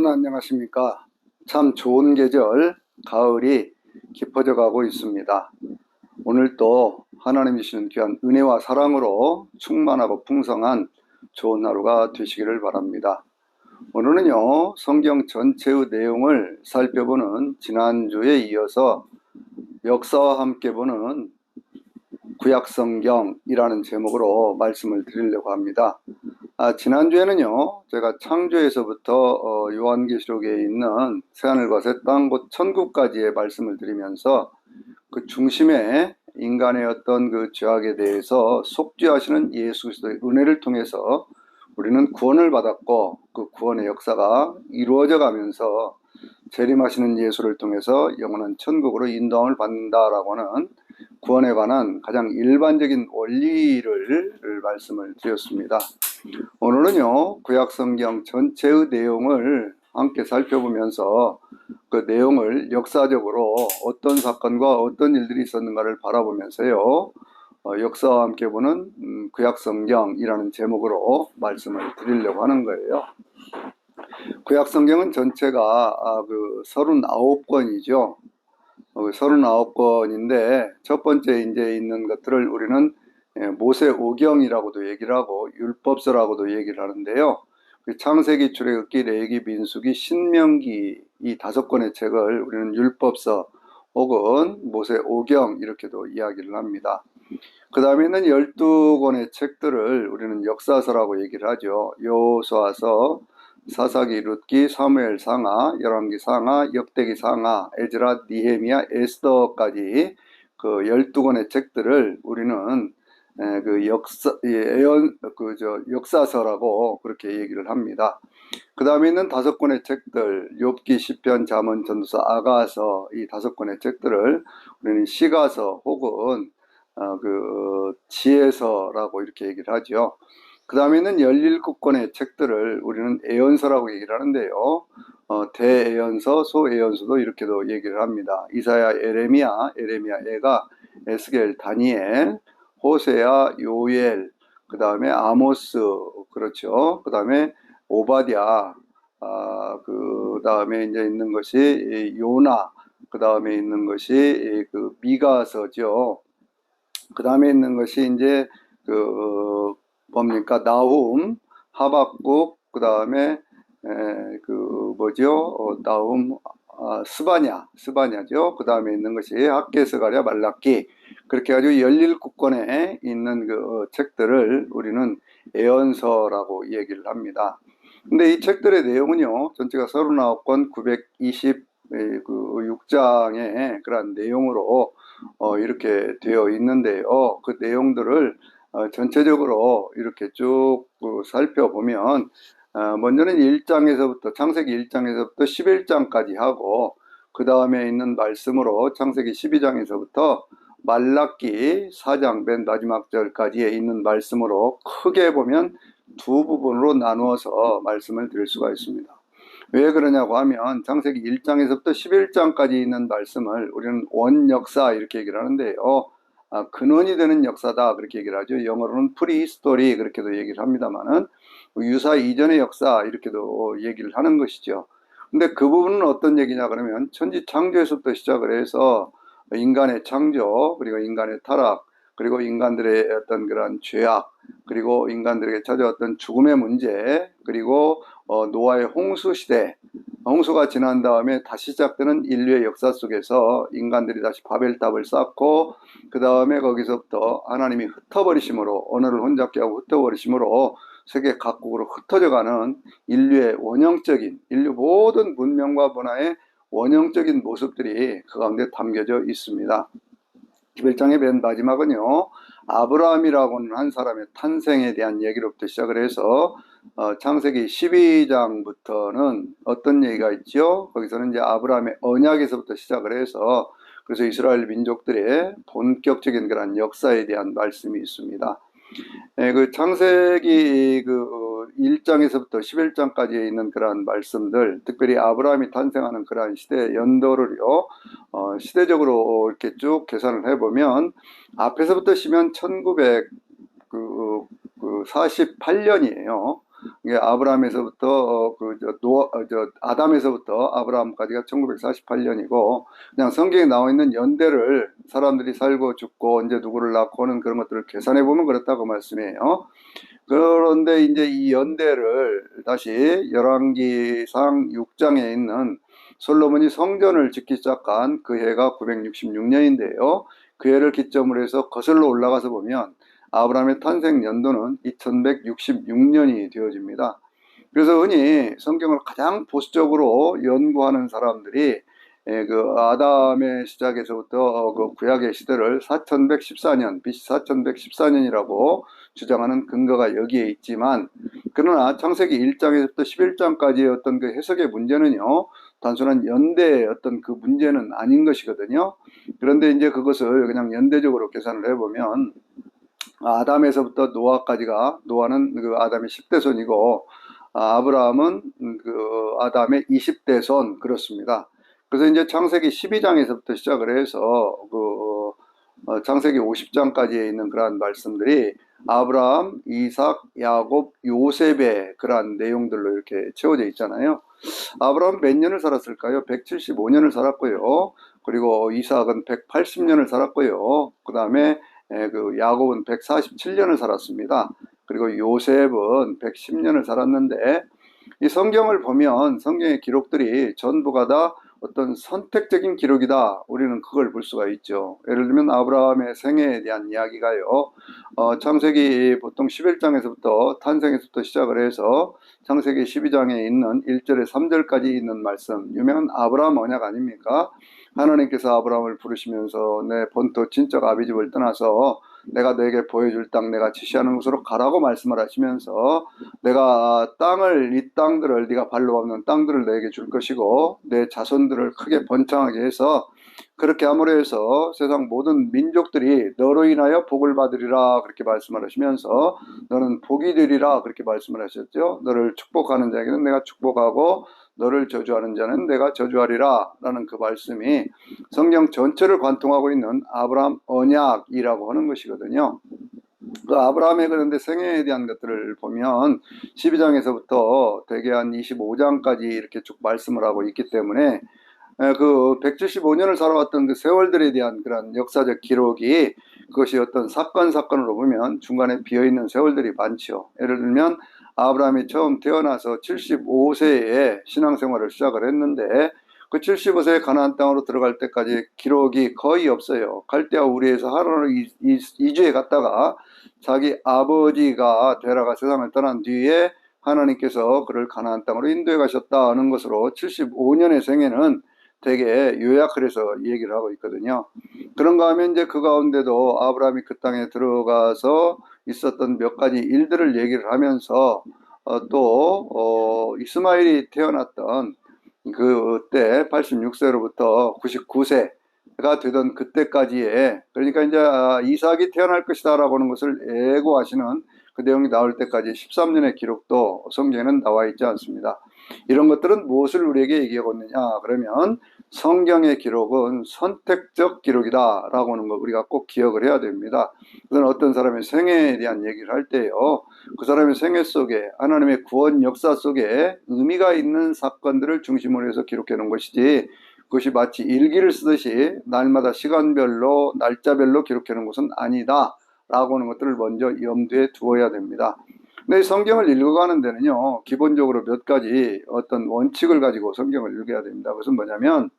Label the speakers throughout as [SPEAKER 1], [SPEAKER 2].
[SPEAKER 1] 여러분 안녕하십니까? 참 좋은 계절 가을이 깊어져 가고 있습니다. 오늘도 하나님이 주시는 귀한 은혜와 사랑으로 충만하고 풍성한 좋은 하루가 되시기를 바랍니다. 오늘은요 성경 전체의 내용을 살펴보는 지난주에 이어서 역사와 함께 보는 구약성경이라는 제목으로 말씀을 드리려고 합니다. 지난주에는요 제가 창조에서부터 요한계시록에 있는 새하늘과 새 땅 곧 천국까지의 말씀을 드리면서 그 중심에 인간의 어떤 그 죄악에 대해서 속죄하시는 예수 그리스도의 은혜를 통해서 우리는 구원을 받았고 그 구원의 역사가 이루어져 가면서 재림하시는 예수를 통해서 영원한 천국으로 인도함을 받는다라고 하는 구원에 관한 가장 일반적인 원리를 말씀을 드렸습니다. 오늘은요 구약성경 전체의 내용을 함께 살펴보면서 그 내용을 역사적으로 어떤 사건과 어떤 일들이 있었는가를 바라보면서요 역사와 함께 보는 구약성경이라는 제목으로 말씀을 드리려고 하는 거예요. 구약성경은 전체가 39권이죠. 39권인데 첫 번째 이제 있는 것들을 우리는 모세오경이라고도 얘기를 하고 율법서라고도 얘기를 하는데요. 창세기, 출애굽기, 레위기, 민수기, 신명기 이 5권의 책을 우리는 율법서 혹은 모세오경 이렇게도 이야기를 합니다. 그 다음에는 12권의 책들을 우리는 역사서라고 얘기를 하죠. 여호수아서, 사사기, 룻기, 사무엘 상하, 열왕기 상하, 역대기 상하, 에즈라, 니헤미야, 에스더까지 그 12권의 책들을 우리는 역사서라고 그렇게 얘기를 합니다. 그 다음에 있는 5권의 책들, 욥기, 시편, 잠언, 전도서, 아가서 이 5권의 책들을 우리는 시가서 혹은 지혜서라고 이렇게 얘기를 하죠. 그 다음에는 17권의 책들을 우리는 애언서라고 얘기를 하는데요. 대애언서, 소애언서도 이렇게도 얘기를 합니다. 이사야, 에레미야, 에가, 에스겔, 다니엘, 호세야, 요엘, 그 다음에 아모스, 그렇죠. 그 다음에 오바댜, 그 다음에 이제 있는 것이 요나, 그 다음에 있는 것이 그 미가서죠. 그 다음에 있는 것이 이제 나훔, 하박국, 그 다음에 나훔, 스바냐죠. 그 다음에 있는 것이 학개, 스가랴, 말라기. 그렇게 가지고 17권에 있는 그 책들을 우리는 애언서라고 얘기를 합니다. 근데 이 책들의 내용은요, 전체가 39권 926장의 그런 내용으로 이렇게 되어 있는데요. 그 내용들을 전체적으로 이렇게 쭉 살펴보면 먼저는 1장에서부터 창세기 1장에서부터 11장까지 하고 그 다음에 있는 말씀으로 창세기 12장에서부터 말라기 4장 맨 마지막 절까지에 있는 말씀으로 크게 보면 두 부분으로 나누어서 말씀을 드릴 수가 있습니다. 왜 그러냐고 하면 창세기 1장에서부터 11장까지 있는 말씀을 우리는 원역사 이렇게 얘기를 하는데요. 근원이 되는 역사다 그렇게 얘기를 하죠. 영어로는 프리히스토리 그렇게도 얘기를 합니다만은 유사 이전의 역사 이렇게도 얘기를 하는 것이죠. 근데 그 부분은 어떤 얘기냐 그러면 천지 창조에서부터 시작을 해서 인간의 창조 그리고 인간의 타락 그리고 인간들의 어떤 그런 죄악 그리고 인간들에게 찾아왔던 죽음의 문제 그리고 노아의 홍수 시대 홍수가 지난 다음에 다시 시작되는 인류의 역사 속에서 인간들이 다시 바벨탑을 쌓고 그 다음에 거기서부터 하나님이 흩어버리심으로 언어를 혼잡게 하고 흩어버리심으로 세계 각국으로 흩어져가는 인류의 원형적인 인류 모든 문명과 문화의 원형적인 모습들이 그 가운데 담겨져 있습니다. 11장의 맨 마지막은요. 아브라함이라고는 한 사람의 탄생에 대한 얘기로부터 시작을 해서 창세기 12장부터는 어떤 얘기가 있죠? 거기서는 이제 아브라함의 언약에서부터 시작을 해서 그래서 이스라엘 민족들의 본격적인 그런 역사에 대한 말씀이 있습니다. 그 창세기 1장에서부터 11장까지 있는 그러한 말씀들, 특별히 아브라함이 탄생하는 그러한 시대 연도를요, 시대적으로 이렇게 쭉 계산을 해보면, 앞에서부터 시면 1948년이에요. 이게 아브라함에서부터 아담에서부터 아브라함까지가 1948년이고, 그냥 성경에 나와 있는 연대를 사람들이 살고 죽고 언제 누구를 낳고 하는 그런 것들을 계산해 보면 그렇다고 말씀이에요. 그런데 이제 이 연대를 다시 열왕기상 6장에 있는 솔로몬이 성전을 짓기 시작한 그 해가 966년인데요. 그 해를 기점으로 해서 거슬러 올라가서 보면 아브라함의 탄생 연도는 2166년이 되어집니다. 그래서 흔히 성경을 가장 보수적으로 연구하는 사람들이 그 아담의 시작에서부터 그 구약의 시대를 4114년, BC 4114년이라고 주장하는 근거가 여기에 있지만, 그러나 창세기 1장에서부터 11장까지의 어떤 그 해석의 문제는요, 단순한 연대의 어떤 그 문제는 아닌 것이거든요. 그런데 이제 그것을 그냥 연대적으로 계산을 해보면 아담에서부터 노아까지가, 노아는 그 아담의 10대 손이고 아브라함은 그 아담의 20대 손, 그렇습니다. 그래서 이제 창세기 12장에서부터 시작을 해서 그 창세기 50장까지에 있는 그러한 말씀들이 아브라함, 이삭, 야곱, 요셉의 그러한 내용들로 이렇게 채워져 있잖아요. 아브라함 몇 년을 살았을까요? 175년을 살았고요. 그리고 이삭은 180년을 살았고요. 그 다음에 그 야곱은 147년을 살았습니다. 그리고 요셉은 110년을 살았는데, 이 성경을 보면 성경의 기록들이 전부가 다 어떤 선택적인 기록이다. 우리는 그걸 볼 수가 있죠. 예를 들면 아브라함의 생애에 대한 이야기가요. 창세기 보통 11장에서부터 탄생에서부터 시작을 해서 창세기 12장에 있는 1절에 3절까지 있는 말씀, 유명한 아브라함 언약 아닙니까? 하나님께서 아브라함을 부르시면서 내 본토 친척 아비집을 떠나서 내가 너에게 보여줄 땅, 내가 지시하는 곳으로 가라고 말씀을 하시면서 내가 이 땅들을, 네가 발로 밟는 땅들을 너에게 줄 것이고 내 자손들을 크게 번창하게 해서 그렇게 함으로 해서 세상 모든 민족들이 너로 인하여 복을 받으리라, 그렇게 말씀을 하시면서 너는 복이 되리라, 그렇게 말씀을 하셨죠. 너를 축복하는 자에게는 내가 축복하고 너를 저주하는 자는 내가 저주하리라 라는 그 말씀이 성경 전체를 관통하고 있는 아브라함 언약이라고 하는 것이거든요. 그 아브라함의 그런데 생애에 대한 것들을 보면 12장에서부터 대개 한 25장까지 이렇게 쭉 말씀을 하고 있기 때문에 그 175년을 살아왔던 그 세월들에 대한 그런 역사적 기록이, 그것이 어떤 사건으로 보면 중간에 비어있는 세월들이 많죠. 예를 들면 아브라함이 처음 태어나서 75세에 신앙생활을 시작을 했는데 그 75세에 가나안 땅으로 들어갈 때까지 기록이 거의 없어요. 갈대아 우리에서 하란으로 이주해 갔다가 자기 아버지가 데라가 세상을 떠난 뒤에 하나님께서 그를 가나안 땅으로 인도해 가셨다는 것으로 75년의 생애는 되게 요약을 해서 얘기를 하고 있거든요. 그런가 하면 이제 그 가운데도 아브라함이 그 땅에 들어가서 있었던 몇 가지 일들을 얘기를 하면서 이스마엘이 태어났던 그때 86세로부터 99세가 되던 그때까지의, 그러니까 이제 이삭이 태어날 것이다 라고 하는 것을 예고하시는 그 내용이 나올 때까지 13년의 기록도 성경에는 나와 있지 않습니다. 이런 것들은 무엇을 우리에게 얘기하고 있느냐 그러면 성경의 기록은 선택적 기록이다 라고 하는 거 우리가 꼭 기억을 해야 됩니다. 그건 어떤 사람의 생애에 대한 얘기를 할 때요, 그 사람의 생애 속에 하나님의 구원 역사 속에 의미가 있는 사건들을 중심으로 해서 기록해 놓은 것이지, 그것이 마치 일기를 쓰듯이 날마다 시간별로 날짜별로 기록해 놓은 것은 아니다 라고 하는 것들을 먼저 염두에 두어야 됩니다. 근데 성경을 읽어가는 데는요, 기본적으로 몇 가지 어떤 원칙을 가지고 성경을 읽어야 됩니다. 그것은 뭐냐면,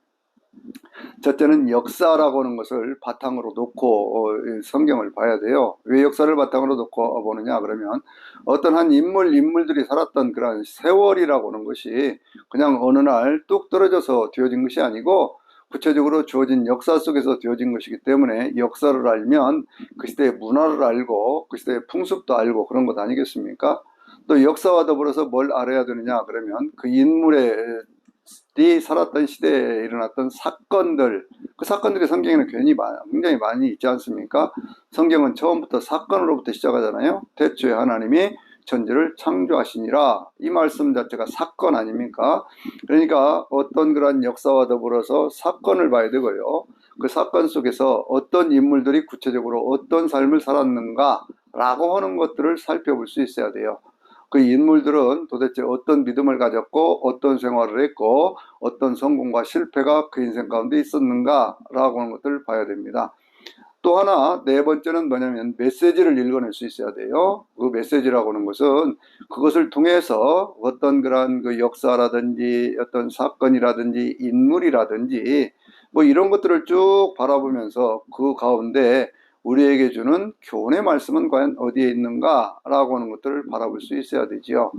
[SPEAKER 1] 첫째는 역사라고 하는 것을 바탕으로 놓고 성경을 봐야 돼요. 왜 역사를 바탕으로 놓고 보느냐 그러면, 어떤 한 인물들이 살았던 그런 세월이라고 하는 것이 그냥 어느 날 뚝 떨어져서 되어진 것이 아니고 구체적으로 주어진 역사 속에서 되어진 것이기 때문에 역사를 알면 그 시대의 문화를 알고 그 시대의 풍습도 알고 그런 것 아니겠습니까? 또 역사와 더불어서 뭘 알아야 되느냐 그러면 그 인물의 살았던 시대에 일어났던 사건들, 그 사건들이 성경에는 굉장히 많이 있지 않습니까? 성경은 처음부터 사건으로부터 시작하잖아요. 태초에 하나님이 천지를 창조하시니라, 이 말씀 자체가 사건 아닙니까? 그러니까 어떤 그런 역사와 더불어서 사건을 봐야 되고요, 그 사건 속에서 어떤 인물들이 구체적으로 어떤 삶을 살았는가 라고 하는 것들을 살펴볼 수 있어야 돼요. 그 인물들은 도대체 어떤 믿음을 가졌고 어떤 생활을 했고 어떤 성공과 실패가 그 인생 가운데 있었는가라고 하는 것들을 봐야 됩니다. 또 하나 네 번째는 뭐냐면 메시지를 읽어낼 수 있어야 돼요. 그 메시지라고 하는 것은 그것을 통해서 어떤 그런 그 역사라든지 어떤 사건이라든지 인물이라든지 뭐 이런 것들을 쭉 바라보면서 그 가운데 우리에게 주는 교훈의 말씀은 과연 어디에 있는가라고 하는 것들을 바라볼 수 있어야 되지요.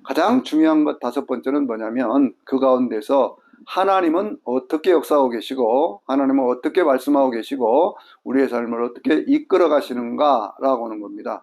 [SPEAKER 1] 가장 중요한 것 다섯 번째는 뭐냐면 그 가운데서 하나님은 어떻게 역사하고 계시고 하나님은 어떻게 말씀하고 계시고 우리의 삶을 어떻게 이끌어 가시는가라고 하는 겁니다.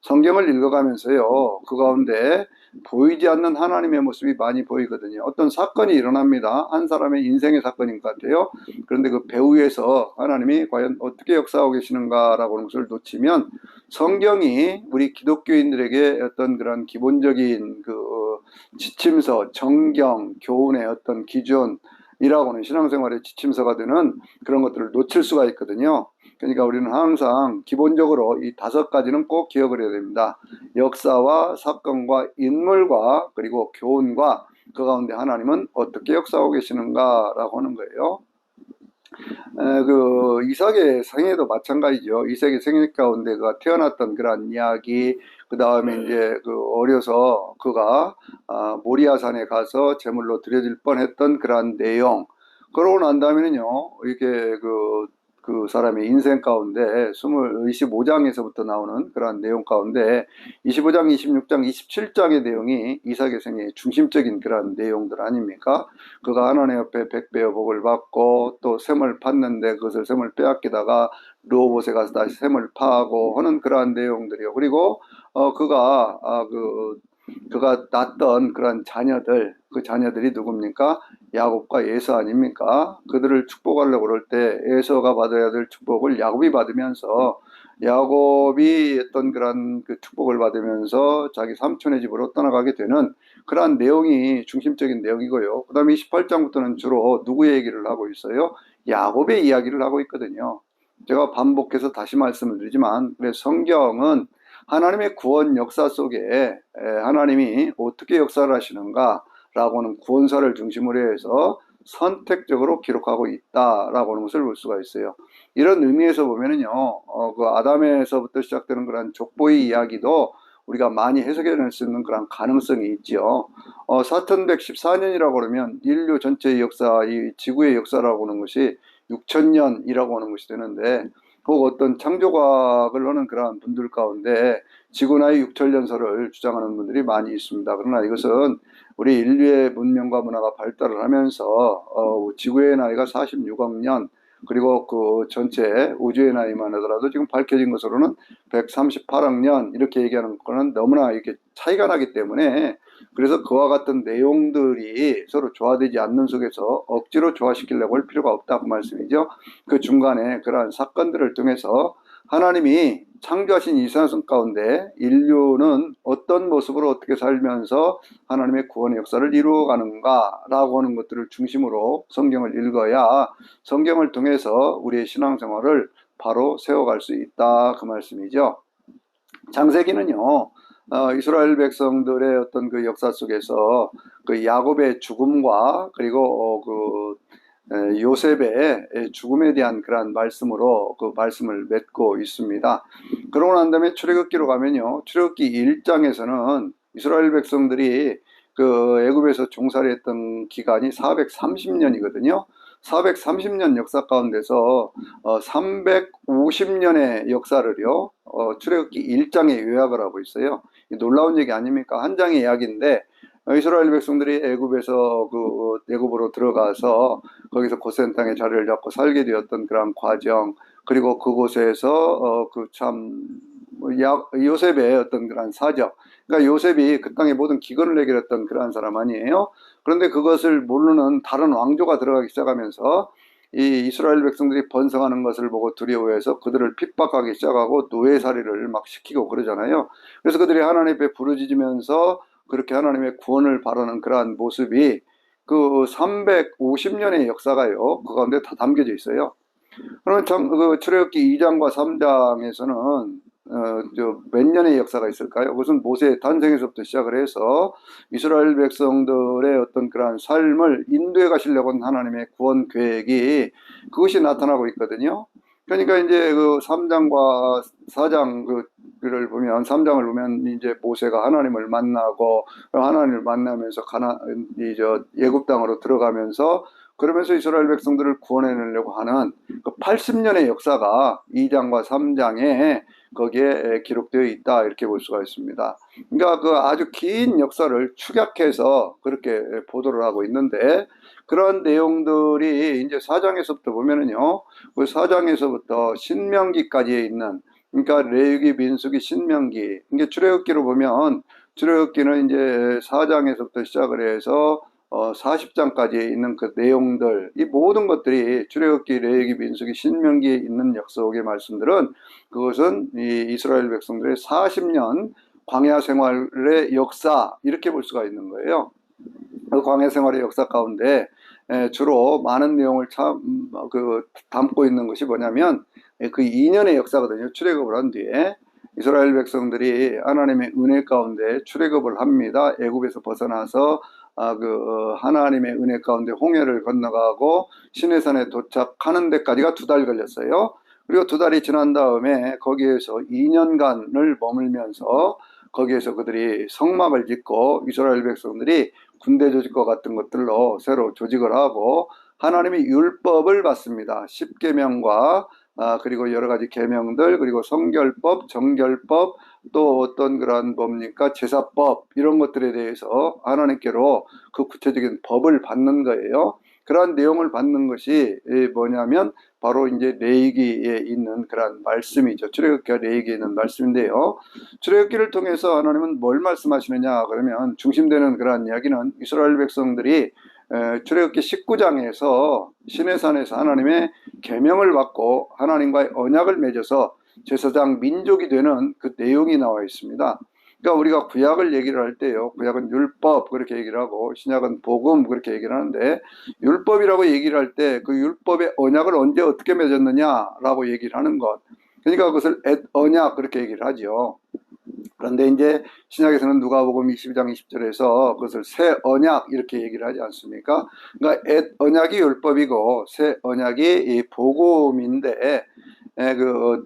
[SPEAKER 1] 성경을 읽어가면서요, 그 가운데 보이지 않는 하나님의 모습이 많이 보이거든요. 어떤 사건이 일어납니다. 한 사람의 인생의 사건인 것 같아요. 그런데 그 배후에서 하나님이 과연 어떻게 역사하고 계시는가라고 하는 것을 놓치면 성경이 우리 기독교인들에게 어떤 그런 기본적인 그 지침서, 정경, 교훈의 어떤 기준이라고 하는 신앙생활의 지침서가 되는 그런 것들을 놓칠 수가 있거든요. 그러니까 우리는 항상 기본적으로 이 다섯 가지는 꼭 기억을 해야 됩니다. 역사와 사건과 인물과 그리고 교훈과 그 가운데 하나님은 어떻게 역사하고 계시는가라고 하는 거예요. 그 이삭의 생애도 마찬가지죠. 이삭의 생애 가운데 그가 태어났던 그런 이야기, 그 다음에 이제 그 어려서 그가 모리아산에 가서 제물로 드려질 뻔했던 그런 내용. 그러고 난 다음에는요, 이렇게 그 사람의 인생 가운데 25장에서부터 나오는 그런 내용 가운데 25장, 26장, 27장의 내용이 이삭의 생애의 중심적인 그런 내용들 아닙니까? 그가 하나님 앞에 백배의 복을 받고 또 셈을 팠는데 그것을 셈을 빼앗기다가 르호봇에 가서 다시 셈을 파하고 하는 그러한 내용들이요. 그리고 그가 낳던 그런 자녀들, 그 자녀들이 누굽니까? 야곱과 에서 아닙니까? 그들을 축복하려고 그럴 때 에서가 받아야 될 축복을 야곱이 받으면서 야곱이 어떤 그런 그 축복을 받으면서 자기 삼촌의 집으로 떠나가게 되는 그러한 내용이 중심적인 내용이고요. 그 다음에 28장부터는 주로 누구의 얘기를 하고 있어요? 야곱의 이야기를 하고 있거든요. 제가 반복해서 다시 말씀을 드리지만 성경은 하나님의 구원 역사 속에 하나님이 어떻게 역사를 하시는가 라고 하는 구원사를 중심으로 해서 선택적으로 기록하고 있다라고 하는 것을 볼 수가 있어요. 이런 의미에서 보면은요, 그 아담에서부터 시작되는 그런 족보의 이야기도 우리가 많이 해석해낼 수 있는 그런 가능성이 있지요. 4114년이라고 그러면 인류 전체의 역사, 이 지구의 역사라고 하는 것이 6000년이라고 하는 것이 되는데, 꼭 어떤 창조과학을 하는 그러한 분들 가운데 지구 나이 6천년설을 주장하는 분들이 많이 있습니다. 그러나 이것은 우리 인류의 문명과 문화가 발달을 하면서 지구의 나이가 46억 년, 그리고 그 전체 우주의 나이만 하더라도 지금 밝혀진 것으로는 138억 년 이렇게 얘기하는 거는 너무나 이렇게 차이가 나기 때문에 그래서 그와 같은 내용들이 서로 조화되지 않는 속에서 억지로 조화시키려고 할 필요가 없다고 말씀이죠. 그 중간에 그러한 사건들을 통해서 하나님이 창조하신 이 세상 가운데 인류는 어떤 모습으로 어떻게 살면서 하나님의 구원의 역사를 이루어가는가라고 하는 것들을 중심으로 성경을 읽어야 성경을 통해서 우리의 신앙생활을 바로 세워갈 수 있다 그 말씀이죠. 창세기는요, 이스라엘 백성들의 어떤 그 역사 속에서 그 야곱의 죽음과 그리고 요셉의 죽음에 대한 그런 말씀으로 그 말씀을 맺고 있습니다. 그러고 난 다음에 출애굽기로 가면요, 출애굽기 1장에서는 이스라엘 백성들이 그 애굽에서 종살이 했던 기간이 430년이거든요. 430년 역사 가운데서 350년의 역사를요, 출애굽기 1장에 요약을 하고 있어요. 놀라운 얘기 아닙니까? 한 장의 이야기인데 이스라엘 백성들이 애굽에서 애굽으로 들어가서 거기서 고센 땅에 자리를 잡고 살게 되었던 그런 과정, 그리고 그곳에서 요셉의 어떤 그런 사정, 그러니까 요셉이 그 땅의 모든 기근을 해결했던 그러한 사람 아니에요. 그런데 그것을 모르는 다른 왕조가 들어가기 시작하면서 이 이스라엘 백성들이 번성하는 것을 보고 두려워해서 그들을 핍박하기 시작하고 노예살이를 막 시키고 그러잖아요. 그래서 그들이 하나님 앞에 부르짖으면서 그렇게 하나님의 구원을 바라는 그러한 모습이 그 350년의 역사가요, 그 가운데 다 담겨져 있어요. 그러면 그 출애굽기 2장과 3장에서는 몇 년의 역사가 있을까요? 그것은 모세의 탄생에서부터 시작을 해서 이스라엘 백성들의 어떤 그러한 삶을 인도해 가시려고 하는 하나님의 구원 계획이 그것이 나타나고 있거든요. 그러니까 이제 그 3장과 4장 그를 보면 3장을 보면 이제 모세가 하나님을 만나고 하나님을 만나면서 애굽 땅으로 들어가면서 그러면서 이스라엘 백성들을 구원해내려고 하는 그 80년의 역사가 2장과 3장에 거기에 기록되어 있다 이렇게 볼 수가 있습니다. 그러니까 그 아주 긴 역사를 축약해서 그렇게 보도를 하고 있는데 그런 내용들이 이제 4장에서부터 보면은요, 그 4장에서부터 신명기까지에 있는 그러니까 레위기, 민수기, 신명기. 이게 출애굽기로 보면 출애굽기는 이제 4장에서부터 시작을 해서 40장까지 있는 그 내용들, 이 모든 것들이 출애굽기, 레위기, 민수기, 신명기에 있는 약속의 말씀들은 그것은 이 이스라엘 백성들의 40년 광야 생활의 역사 이렇게 볼 수가 있는 거예요. 그 광야 생활의 역사 가운데 주로 많은 내용을 담고 있는 것이 뭐냐면 그 2년의 역사거든요. 출애굽을 한 뒤에 이스라엘 백성들이 하나님의 은혜 가운데 출애굽을 합니다. 애굽에서 벗어나서 하나님의 은혜 가운데 홍해를 건너가고 시내산에 도착하는 데까지가 2달 걸렸어요. 그리고 2달이 지난 다음에 거기에서 2년간을 머물면서 거기에서 그들이 성막을 짓고 이스라엘 백성들이 군대 조직과 같은 것들로 새로 조직을 하고 하나님의 율법을 받습니다. 10계명과 그리고 여러 가지 계명들, 그리고 성결법, 정결법, 또 어떤 그런 뭡니까 제사법 이런 것들에 대해서 하나님께로 그 구체적인 법을 받는 거예요. 그러한 내용을 받는 것이 뭐냐면 바로 이제 레위기에 있는 그런 말씀이죠. 출애굽기와 레위기에 있는 말씀인데요. 출애굽기를 통해서 하나님은 뭘 말씀하시느냐 그러면 중심되는 그러한 이야기는 이스라엘 백성들이 출애굽기 19장에서 시내산에서 하나님의 계명을 받고 하나님과의 언약을 맺어서 제사장 민족이 되는 그 내용이 나와 있습니다. 그러니까 우리가 구약을 얘기를 할 때요, 구약은 율법 그렇게 얘기를 하고 신약은 복음 그렇게 얘기를 하는데 율법이라고 얘기를 할 때 그 율법의 언약을 언제 어떻게 맺었느냐라고 얘기를 하는 것, 그러니까 그것을 언약 그렇게 얘기를 하죠. 그런데 이제 신약에서는 누가복음 22장 20절에서 그것을 새 언약 이렇게 얘기를 하지 않습니까? 그러니까 언약이 율법이고 새 언약이 이 복음인데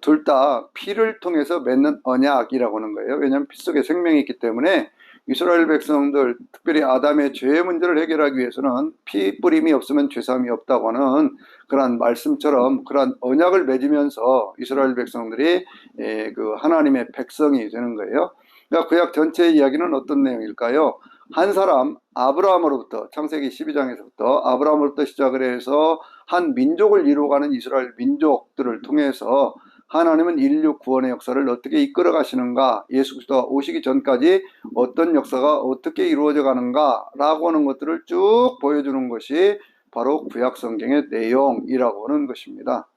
[SPEAKER 1] 둘 다 피를 통해서 맺는 언약이라고 하는 거예요. 왜냐하면 피 속에 생명이 있기 때문에 이스라엘 백성들, 특별히 아담의 죄의 문제를 해결하기 위해서는 피 뿌림이 없으면 죄사함이 없다고 하는 그런 말씀처럼 그런 언약을 맺으면서 이스라엘 백성들이 그 하나님의 백성이 되는 거예요. 그러니까 구약 전체의 이야기는 어떤 내용일까요? 한 사람 아브라함으로부터 창세기 12장에서부터 아브라함으로부터 시작을 해서 한 민족을 이루어가는 이스라엘 민족들을 통해서 하나님은 인류 구원의 역사를 어떻게 이끌어 가시는가, 예수 그리스도가 오시기 전까지 어떤 역사가 어떻게 이루어져 가는가라고 하는 것들을 쭉 보여주는 것이 바로 구약 성경의 내용이라고 하는 것입니다.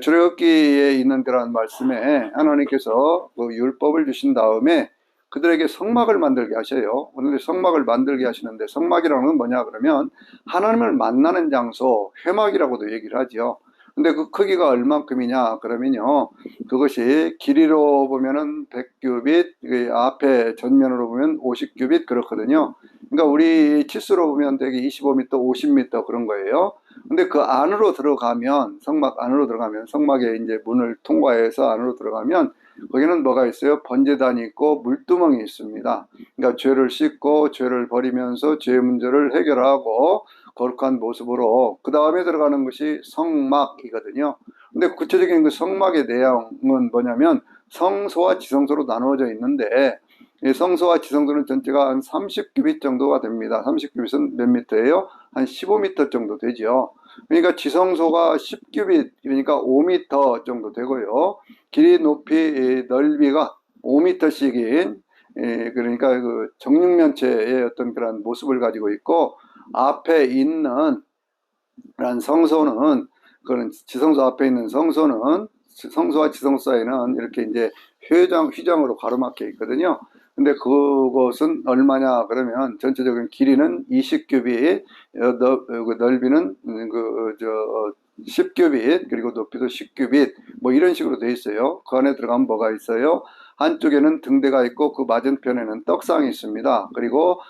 [SPEAKER 1] 출애굽기에 있는 그런 말씀에 하나님께서 그 율법을 주신 다음에 그들에게 성막을 만들게 하셔요. 오늘 성막을 만들게 하시는데 성막이라는 건 뭐냐 그러면 하나님을 만나는 장소, 회막이라고도 얘기를 하죠. 근데 그 크기가 얼만큼이냐 그러면요, 그것이 길이로 보면은 100규빗, 그 앞에 전면으로 보면 50규빗 그렇거든요. 그러니까 우리 치수로 보면 되게 25m, 50m 그런 거예요. 근데 그 안으로 들어가면, 성막 안으로 들어가면, 성막에 이제 문을 통과해서 안으로 들어가면 거기는 뭐가 있어요? 번제단이 있고 물두멍이 있습니다. 그러니까 죄를 씻고 죄를 버리면서 죄 문제를 해결하고 거룩한 모습으로 그 다음에 들어가는 것이 성막이거든요. 근데 구체적인 그 성막의 내용은 뭐냐면 성소와 지성소로 나누어져 있는데 이 성소와 지성소는 전체가 한 30규빗 정도가 됩니다. 30규빗은 몇 미터예요? 한 15m 정도 되죠. 그러니까 지성소가 10규빗, 그러니까 5m 정도 되고요. 길이, 높이, 넓이가 5m씩인, 그러니까 그 정육면체의 어떤 그런 모습을 가지고 있고, 앞에 있는 그런 성소는, 그런 지성소 앞에 있는 성소는, 성소와 지성소 사이는 이렇게 이제 휘장으로 가로막혀 있거든요. 근데 그것은 얼마냐 그러면 전체적인 길이는 20규빗, 넓이는 10규빗, 그리고 높이도 10규빗, 뭐 이런 식으로 돼 있어요. 그 안에 들어가면 뭐가 있어요? 한쪽에는 등대가 있고 그 맞은편에는 떡상이 있습니다. 그리고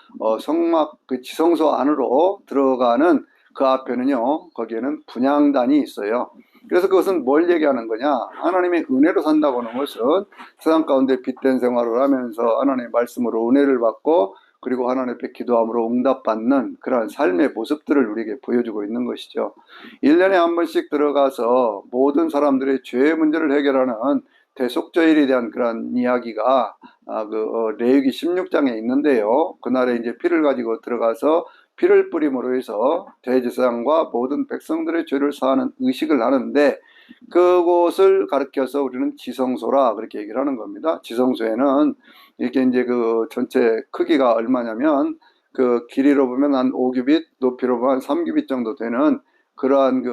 [SPEAKER 1] 성막 그 지성소 안으로 들어가는 그 앞에는요, 거기에는 분향단이 있어요. 그래서 그것은 뭘 얘기하는 거냐? 하나님의 은혜로 산다고 하는 것은 세상 가운데 빛된 생활을 하면서 하나님의 말씀으로 은혜를 받고 그리고 하나님 앞에 기도함으로 응답받는 그러한 삶의 모습들을 우리에게 보여주고 있는 것이죠. 1년에 한 번씩 들어가서 모든 사람들의 죄의 문제를 해결하는 대속죄일에 대한 그런 이야기가 레위기 16장에 있는데요. 그날에 이제 피를 가지고 들어가서 피를 뿌림으로 해서 대제사장과 모든 백성들의 죄를 사하는 의식을 하는데 그곳을 가리켜서 우리는 지성소라 그렇게 얘기를 하는 겁니다. 지성소에는 이게 이제 그 전체 크기가 얼마냐면 그 길이로 보면 한 5규빗, 높이로 보면 한 3규빗 정도 되는 그러한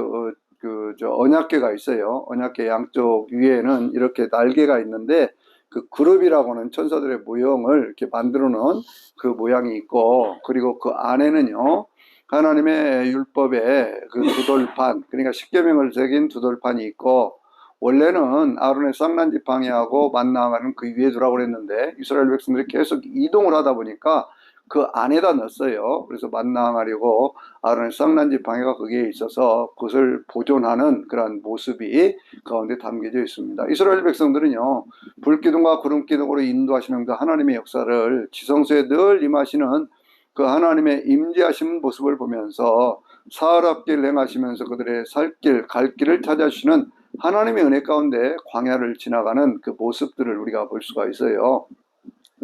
[SPEAKER 1] 언약궤가 있어요. 언약궤 양쪽 위에는 이렇게 날개가 있는데 그 그룹이라고 하는 천사들의 모형을 이렇게 만들어 놓은 그 모양이 있고 그리고 그 안에는요. 하나님의 율법에 그 두돌판, 그러니까 십계명을 새긴 두돌판이 있고 원래는 아론의 쌍난 지팡이하고 만나가는 그 위에 두라고 그랬는데 이스라엘 백성들이 계속 이동을 하다 보니까 그 안에다 넣었어요. 그래서 만나가려고 아론의 쌍난 지팡이가 거기에 있어서 그것을 보존하는 그런 모습이 가운데 담겨져 있습니다. 이스라엘 백성들은요, 불기둥과 구름기둥으로 인도하시는 그 하나님의 역사를 지성소에 늘 임하시는 그 하나님의 임재하신 모습을 보면서 사흘 앞길 행하시면서 그들의 살 길, 갈 길을 찾아주시는 하나님의 은혜 가운데 광야를 지나가는 그 모습들을 우리가 볼 수가 있어요.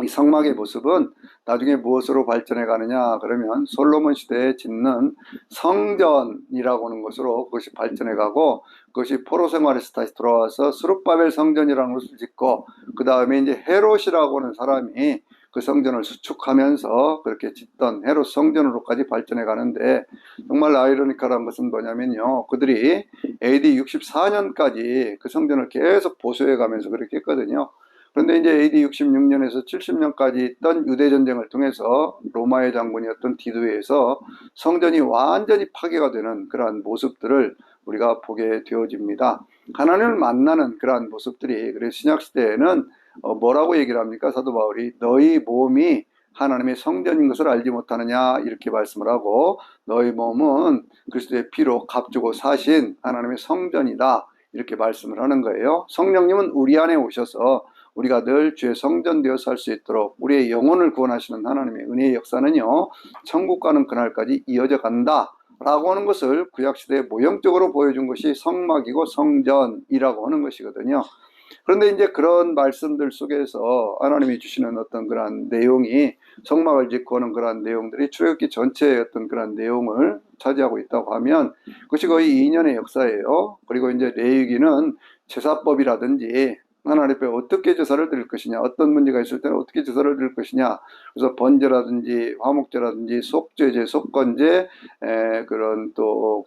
[SPEAKER 1] 이 성막의 모습은 나중에 무엇으로 발전해 가느냐 그러면 솔로몬 시대에 짓는 성전이라고 하는 것으로 그것이 발전해 가고 그것이 포로 생활에서 다시 돌아와서 스룹바벨 성전이라는 것을 짓고 그 다음에 이제 헤롯이라고 하는 사람이 그 성전을 수축하면서 그렇게 짓던 헤롯 성전으로까지 발전해 가는데 정말 아이러니컬한 것은 뭐냐면요. 그들이 AD 64년까지 그 성전을 계속 보수해 가면서 그렇게 했거든요. 그런데 이제 AD 66년에서 70년까지 있던 유대전쟁을 통해서 로마의 장군이었던 디도에서 성전이 완전히 파괴가 되는 그러한 모습들을 우리가 보게 되어집니다. 하나님을 만나는 그러한 모습들이, 그래서 신약시대에는 뭐라고 얘기를 합니까? 사도 바울이 너희 몸이 하나님의 성전인 것을 알지 못하느냐 이렇게 말씀을 하고 너희 몸은 그리스도의 피로 값주고 사신 하나님의 성전이다 이렇게 말씀을 하는 거예요. 성령님은 우리 안에 오셔서 우리가 늘 주의 성전 되어 살 수 있도록 우리의 영혼을 구원하시는 하나님의 은혜의 역사는요, 천국 가는 그날까지 이어져 간다 라고 하는 것을 구약시대에 모형적으로 보여준 것이 성막이고 성전이라고 하는 것이거든요. 그런데 이제 그런 말씀들 속에서 하나님이 주시는 어떤 그러한 내용이 성막을 짓고 하는 그러한 내용들이 출애굽기 전체의 어떤 그러한 내용을 차지하고 있다고 하면 그것이 거의 2년의 역사예요. 그리고 이제 레위기는 제사법이라든지 하나님 앞에 어떻게 제사를 드릴 것이냐, 어떤 문제가 있을 때는 어떻게 제사를 드릴 것이냐, 그래서 번제라든지 화목제라든지 속죄제, 속건제, 그런 또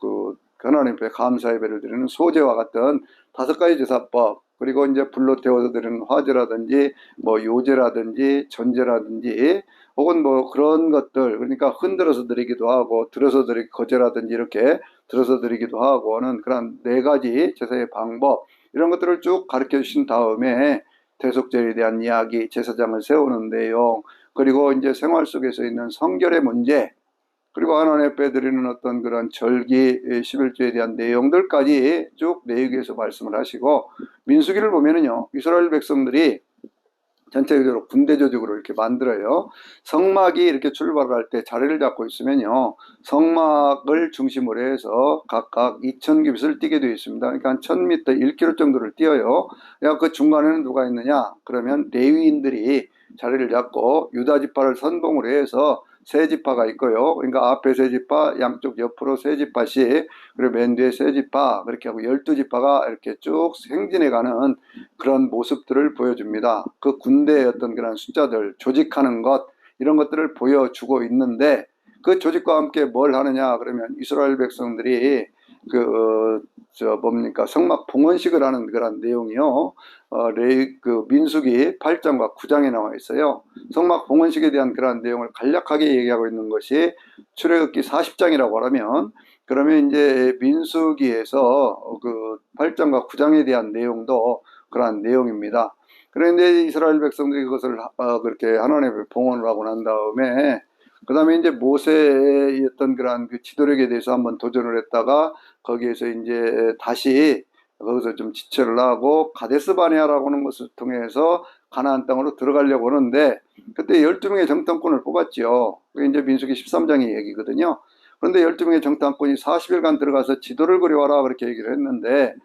[SPEAKER 1] 그 하나님 앞에 감사 예배를 드리는 소제와 같은 5가지 제사법, 그리고 이제 불로 태워서 드리는 화제라든지 뭐 요제라든지 전제라든지 혹은 뭐 그런 것들, 그러니까 흔들어서 드리기도 하고 들어서 드리기 거제라든지 이렇게 들어서 드리기도 하고 하는 그런 4가지 제사의 방법, 이런 것들을 쭉 가르쳐 주신 다음에 대속죄에 대한 이야기, 제사장을 세우는 내용, 그리고 이제 생활 속에서 있는 성결의 문제, 그리고 하나님 앞에 드리는 어떤 그런 절기, 11조에 대한 내용들까지 쭉 레위기에서 말씀을 하시고, 민수기를 보면은요, 이스라엘 백성들이 전체적으로 군대 조직으로 이렇게 만들어요. 성막이 이렇게 출발을 할 때 자리를 잡고 있으면요, 성막을 중심으로 해서 각각 2000규빗을 뛰게 되어 있습니다. 그러니까 한 1000m, 1km 정도를 뛰어요. 그러니까 그 중간에는 누가 있느냐? 그러면 레위인들이 자리를 잡고 유다 지파를 선봉으로 해서 세 지파가 있고요. 그러니까 앞에 세 지파, 양쪽 옆으로 세 지파씩, 그리고 맨 뒤에 세 지파, 그렇게 하고 12지파가 이렇게 쭉 행진해가는 그런 모습들을 보여줍니다. 그 군대의 어떤 그런 숫자들, 조직하는 것, 이런 것들을 보여주고 있는데 그 조직과 함께 뭘 하느냐 그러면 이스라엘 백성들이 성막 봉헌식을 하는 그런 내용이요. 민수기 8장과 9장에 나와 있어요. 성막 봉헌식에 대한 그런 내용을 간략하게 얘기하고 있는 것이 출애굽기 40장이라고 하면 그러면 이제 민수기에서 그 8장과 9장에 대한 내용도 그러한 내용입니다. 그런데 이스라엘 백성들이 그것을 그렇게 하나님의 봉헌을 하고 난 다음에 그 다음에 이제 모세의 어떤 그러한 그 지도력에 대해서 한번 도전을 했다가 거기에서 이제 다시 거기서 좀 지체를 하고 가데스 바네아라고 하는 것을 통해서 가나안 땅으로 들어가려고 하는데 그때 12명의 정탐꾼을 뽑았죠. 그게 이제 민수기 13장의 얘기거든요. 그런데 12명의 정탐꾼이 40일간 들어가서 지도를 그려와라 그렇게 얘기를 했는데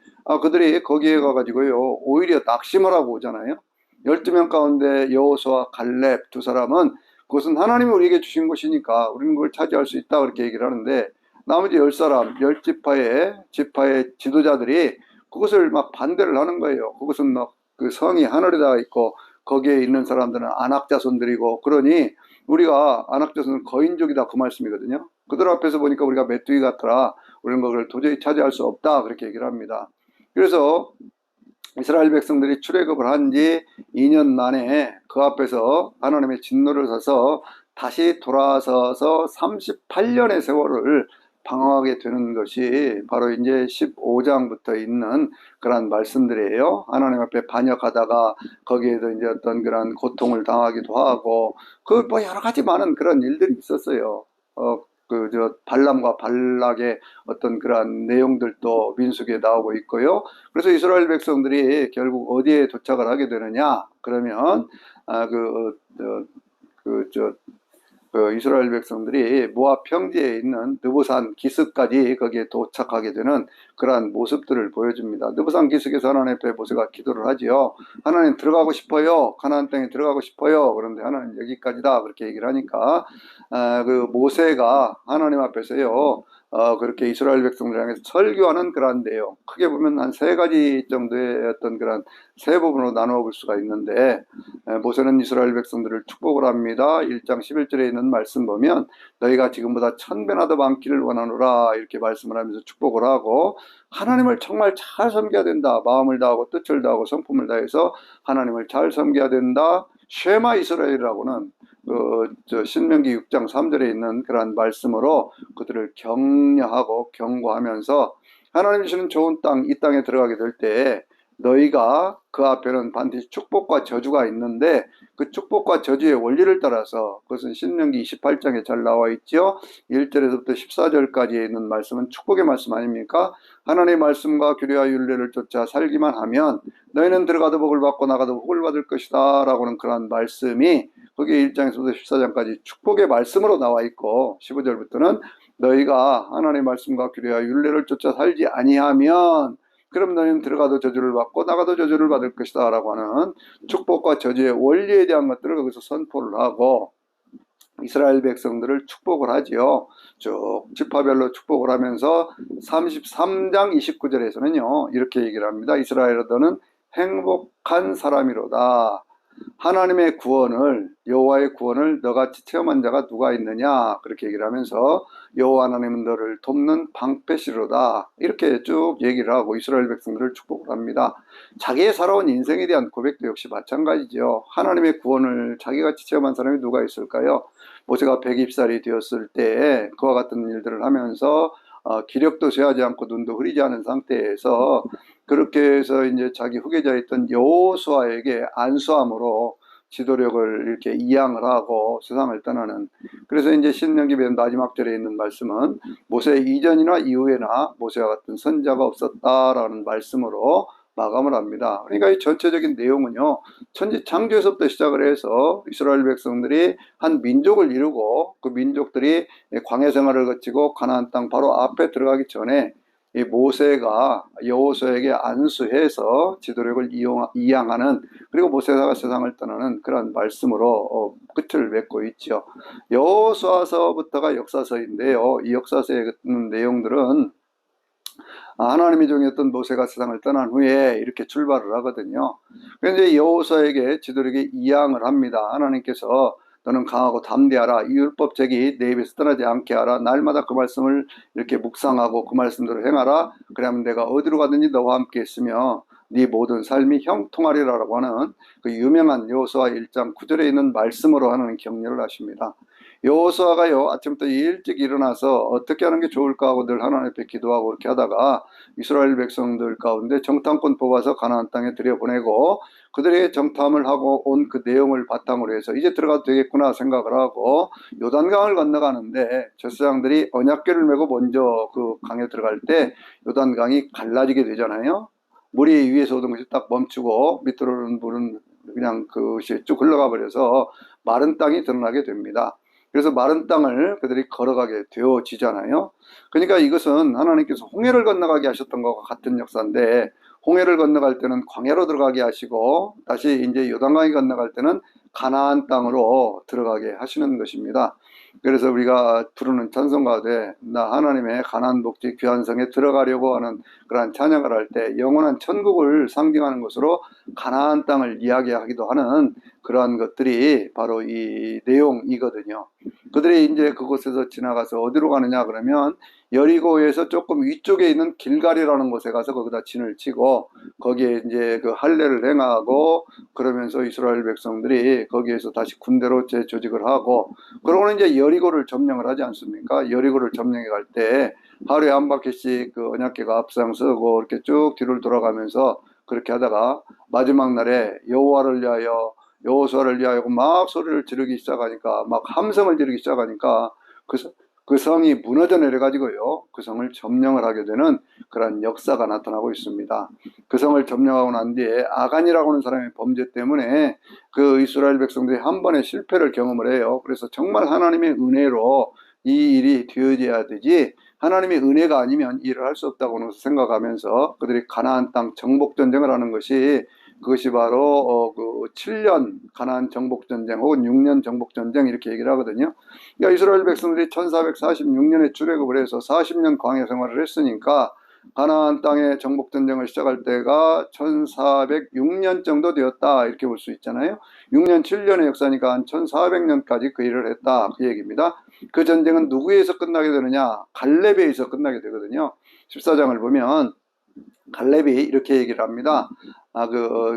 [SPEAKER 1] 그들이 거기에 가가지고요 오히려 낙심을 하고 오잖아요. 12명 가운데 여호수아 갈렙 두 사람은 그것은 하나님이 우리에게 주신 것이니까 우리는 그걸 차지할 수 있다 그렇게 얘기를 하는데 나머지 10사람 10지파의 지도자들이 그것을 막 반대를 하는 거예요. 그것은 막 그 성이 하늘에다가 있고 거기에 있는 사람들은 안악자손들이고 그러니 우리가 안악자손은 거인족이다 그 말씀이거든요. 그들 앞에서 보니까 우리가 메뚜기 같더라. 우리는 그걸 도저히 차지할 수 없다 그렇게 얘기를 합니다. 그래서 이스라엘 백성들이 출애굽을 한 지 2년 만에 그 앞에서 하나님의 진노를 사서 다시 돌아서서 38년의 세월을 방황하게 되는 것이 바로 이제 15장부터 있는 그런 말씀들이에요. 하나님 앞에 반역하다가 거기에도 이제 어떤 그런 고통을 당하기도 하고 그 뭐 여러 가지 많은 그런 일들이 있었어요. 발람과 발락의 어떤 그런 내용들도 민수기에 나오고 있고요. 그래서 이스라엘 백성들이 결국 어디에 도착을 하게 되느냐? 그러면 이스라엘 백성들이 모압 평지에 있는 느보산 기슭까지 거기에 도착하게 되는 그러한 모습들을 보여줍니다. 느보산 기슭에서 하나님 앞에 모세가 기도를 하지요. 하나님 들어가고 싶어요. 가나안 땅에 들어가고 싶어요. 그런데 하나님 여기까지다 그렇게 얘기를 하니까 그 모세가 하나님 앞에서요. 그렇게 이스라엘 백성들 향해서 설교하는 그러한 내용 크게 보면 한 3가지 정도의 어떤 그런 세 부분으로 나누어 볼 수가 있는데 모세는 이스라엘 백성들을 축복을 합니다. 1장 11절에 있는 말씀 보면 너희가 지금보다 1000배나 더 많기를 원하노라 이렇게 말씀을 하면서 축복을 하고 하나님을 정말 잘 섬겨야 된다. 마음을 다하고 뜻을 다하고 성품을 다해서 하나님을 잘 섬겨야 된다. 쉐마 이스라엘이라고는 신명기 6장 3절에 있는 그러한 말씀으로 그들을 격려하고 경고하면서 하나님 주시는 좋은 땅, 이 땅에 들어가게 될 때 너희가 그 앞에는 반드시 축복과 저주가 있는데 그 축복과 저주의 원리를 따라서 그것은 신명기 28장에 잘 나와 있죠. 1절에서부터 14절까지에 있는 말씀은 축복의 말씀 아닙니까? 하나님의 말씀과 규례와 율례를 쫓아 살기만 하면 너희는 들어가도 복을 받고 나가도 복을 받을 것이다 라고는 그런 말씀이 거기 1장에서부터 14장까지 축복의 말씀으로 나와 있고 15절부터는 너희가 하나님의 말씀과 규례와 율례를 쫓아 살지 아니하면 그럼 너희는 들어가도 저주를 받고 나가도 저주를 받을 것이다 라고 하는 축복과 저주의 원리에 대한 것들을 거기서 선포를 하고 이스라엘 백성들을 축복을 하지요. 쭉 지파별로 축복을 하면서 33장 29절에서는요 이렇게 얘기를 합니다. 이스라엘아 너는 행복한 사람이로다. 하나님의 구원을 여호와의 구원을 너같이 체험한 자가 누가 있느냐 그렇게 얘기를 하면서 여호와 하나님은 너를 돕는 방패시로다 이렇게 쭉 얘기를 하고 이스라엘 백성들을 축복을 합니다. 자기의 살아온 인생에 대한 고백도 역시 마찬가지죠. 하나님의 구원을 자기같이 체험한 사람이 누가 있을까요? 모세가 120살이 되었을 때 그와 같은 일들을 하면서 기력도 쇠하지 않고 눈도 흐리지 않은 상태에서 그렇게 해서 이제 자기 후계자였던 여호수아에게 안수함으로 지도력을 이렇게 이양을 하고 세상을 떠나는 그래서 이제 신명기 맨 마지막 절에 있는 말씀은 모세 이전이나 이후에나 모세와 같은 선자가 없었다라는 말씀으로 마감을 합니다. 그러니까 이 전체적인 내용은요 천지 창조에서부터 시작을 해서 이스라엘 백성들이 한 민족을 이루고 그 민족들이 광야 생활을 거치고 가나안 땅 바로 앞에 들어가기 전에 이 모세가 여호수아에게 안수해서 지도력을 이양하는 그리고 모세가 세상을 떠나는 그런 말씀으로 끝을 맺고 있죠. 여호수아서부터가 역사서인데요. 이 역사서의 내용들은 하나님의 종이었던 모세가 세상을 떠난 후에 이렇게 출발을 하거든요. 그런데 여호수아에게 지도력이 이양을 합니다. 하나님께서 너는 강하고 담대하라. 이 율법책이 내 입에서 떠나지 않게 하라. 날마다 그 말씀을 이렇게 묵상하고 그 말씀대로 행하라. 그러면 내가 어디로 가든지 너와 함께 있으며 네 모든 삶이 형통하리라라고 하는 그 유명한 여호수아 1장 9절에 있는 말씀으로 하는 격려를 하십니다. 여호수아가요 아침부터 일찍 일어나서 어떻게 하는 게 좋을까 하고 늘 하나님 앞에 기도하고 이렇게 하다가 이스라엘 백성들 가운데 정탐꾼 뽑아서 가나안 땅에 들여보내고 그들의 정탐을 하고 온 그 내용을 바탕으로 해서 이제 들어가도 되겠구나 생각을 하고 요단강을 건너가는데 제사장들이 언약궤를 메고 먼저 그 강에 들어갈 때 요단강이 갈라지게 되잖아요. 물이 위에서 오던 것이 딱 멈추고 밑으로 오는 물은 그냥 그것이 쭉 흘러가 버려서 마른 땅이 드러나게 됩니다. 그래서 마른 땅을 그들이 걸어가게 되어지잖아요. 그러니까 이것은 하나님께서 홍해를 건너가게 하셨던 것과 같은 역사인데 홍해를 건너갈 때는 광야로 들어가게 하시고 다시 이제 요단강이 건너갈 때는 가나안 땅으로 들어가게 하시는 것입니다. 그래서 우리가 부르는 찬송 가운데 나 하나님의 가나안 복지 귀한 성에 들어가려고 하는 그러한 찬양을 할 때 영원한 천국을 상징하는 것으로 가나안 땅을 이야기하기도 하는 그러한 것들이 바로 이 내용이거든요. 그들이 이제 그곳에서 지나가서 어디로 가느냐 그러면 여리고에서 조금 위쪽에 있는 길갈이라는 곳에 가서 거기다 진을 치고 거기에 이제 그 할례를 행하고 그러면서 이스라엘 백성들이 거기에서 다시 군대로 재조직을 하고 그러고는 이제 여리고를 점령을 하지 않습니까? 여리고를 점령해 갈 때 하루에 한 바퀴씩 그 언약궤가 앞장서고 이렇게 쭉 뒤를 돌아가면서 그렇게 하다가 마지막 날에 여호와를 위하여 여호수아를 위하여 막 소리를 지르기 시작하니까 막 함성을 지르기 시작하니까 그 성이 무너져 내려가지고요. 그 성을 점령을 하게 되는 그런 역사가 나타나고 있습니다. 그 성을 점령하고 난 뒤에 아간이라고 하는 사람의 범죄 때문에 그 이스라엘 백성들이 한 번의 실패를 경험을 해요. 그래서 정말 하나님의 은혜로 이 일이 되어져야 되지 하나님의 은혜가 아니면 일을 할 수 없다고 생각하면서 그들이 가나안 땅 정복 전쟁을 하는 것이 그것이 바로 그 7년 가나안 정복 전쟁 혹은 6년 정복 전쟁 이렇게 얘기를 하거든요. 그러니까 이스라엘 백성들이 1446년에 출애굽을 해서 40년 광야 생활을 했으니까 가나안 땅의 정복 전쟁을 시작할 때가 1406년 정도 되었다 이렇게 볼 수 있잖아요. 6년 7년의 역사니까 한 1400년까지 그 일을 했다 그 얘기입니다. 그 전쟁은 누구에서 끝나게 되느냐? 갈렙에 의해서 끝나게 되거든요. 14장을 보면 갈렙이 이렇게 얘기를 합니다.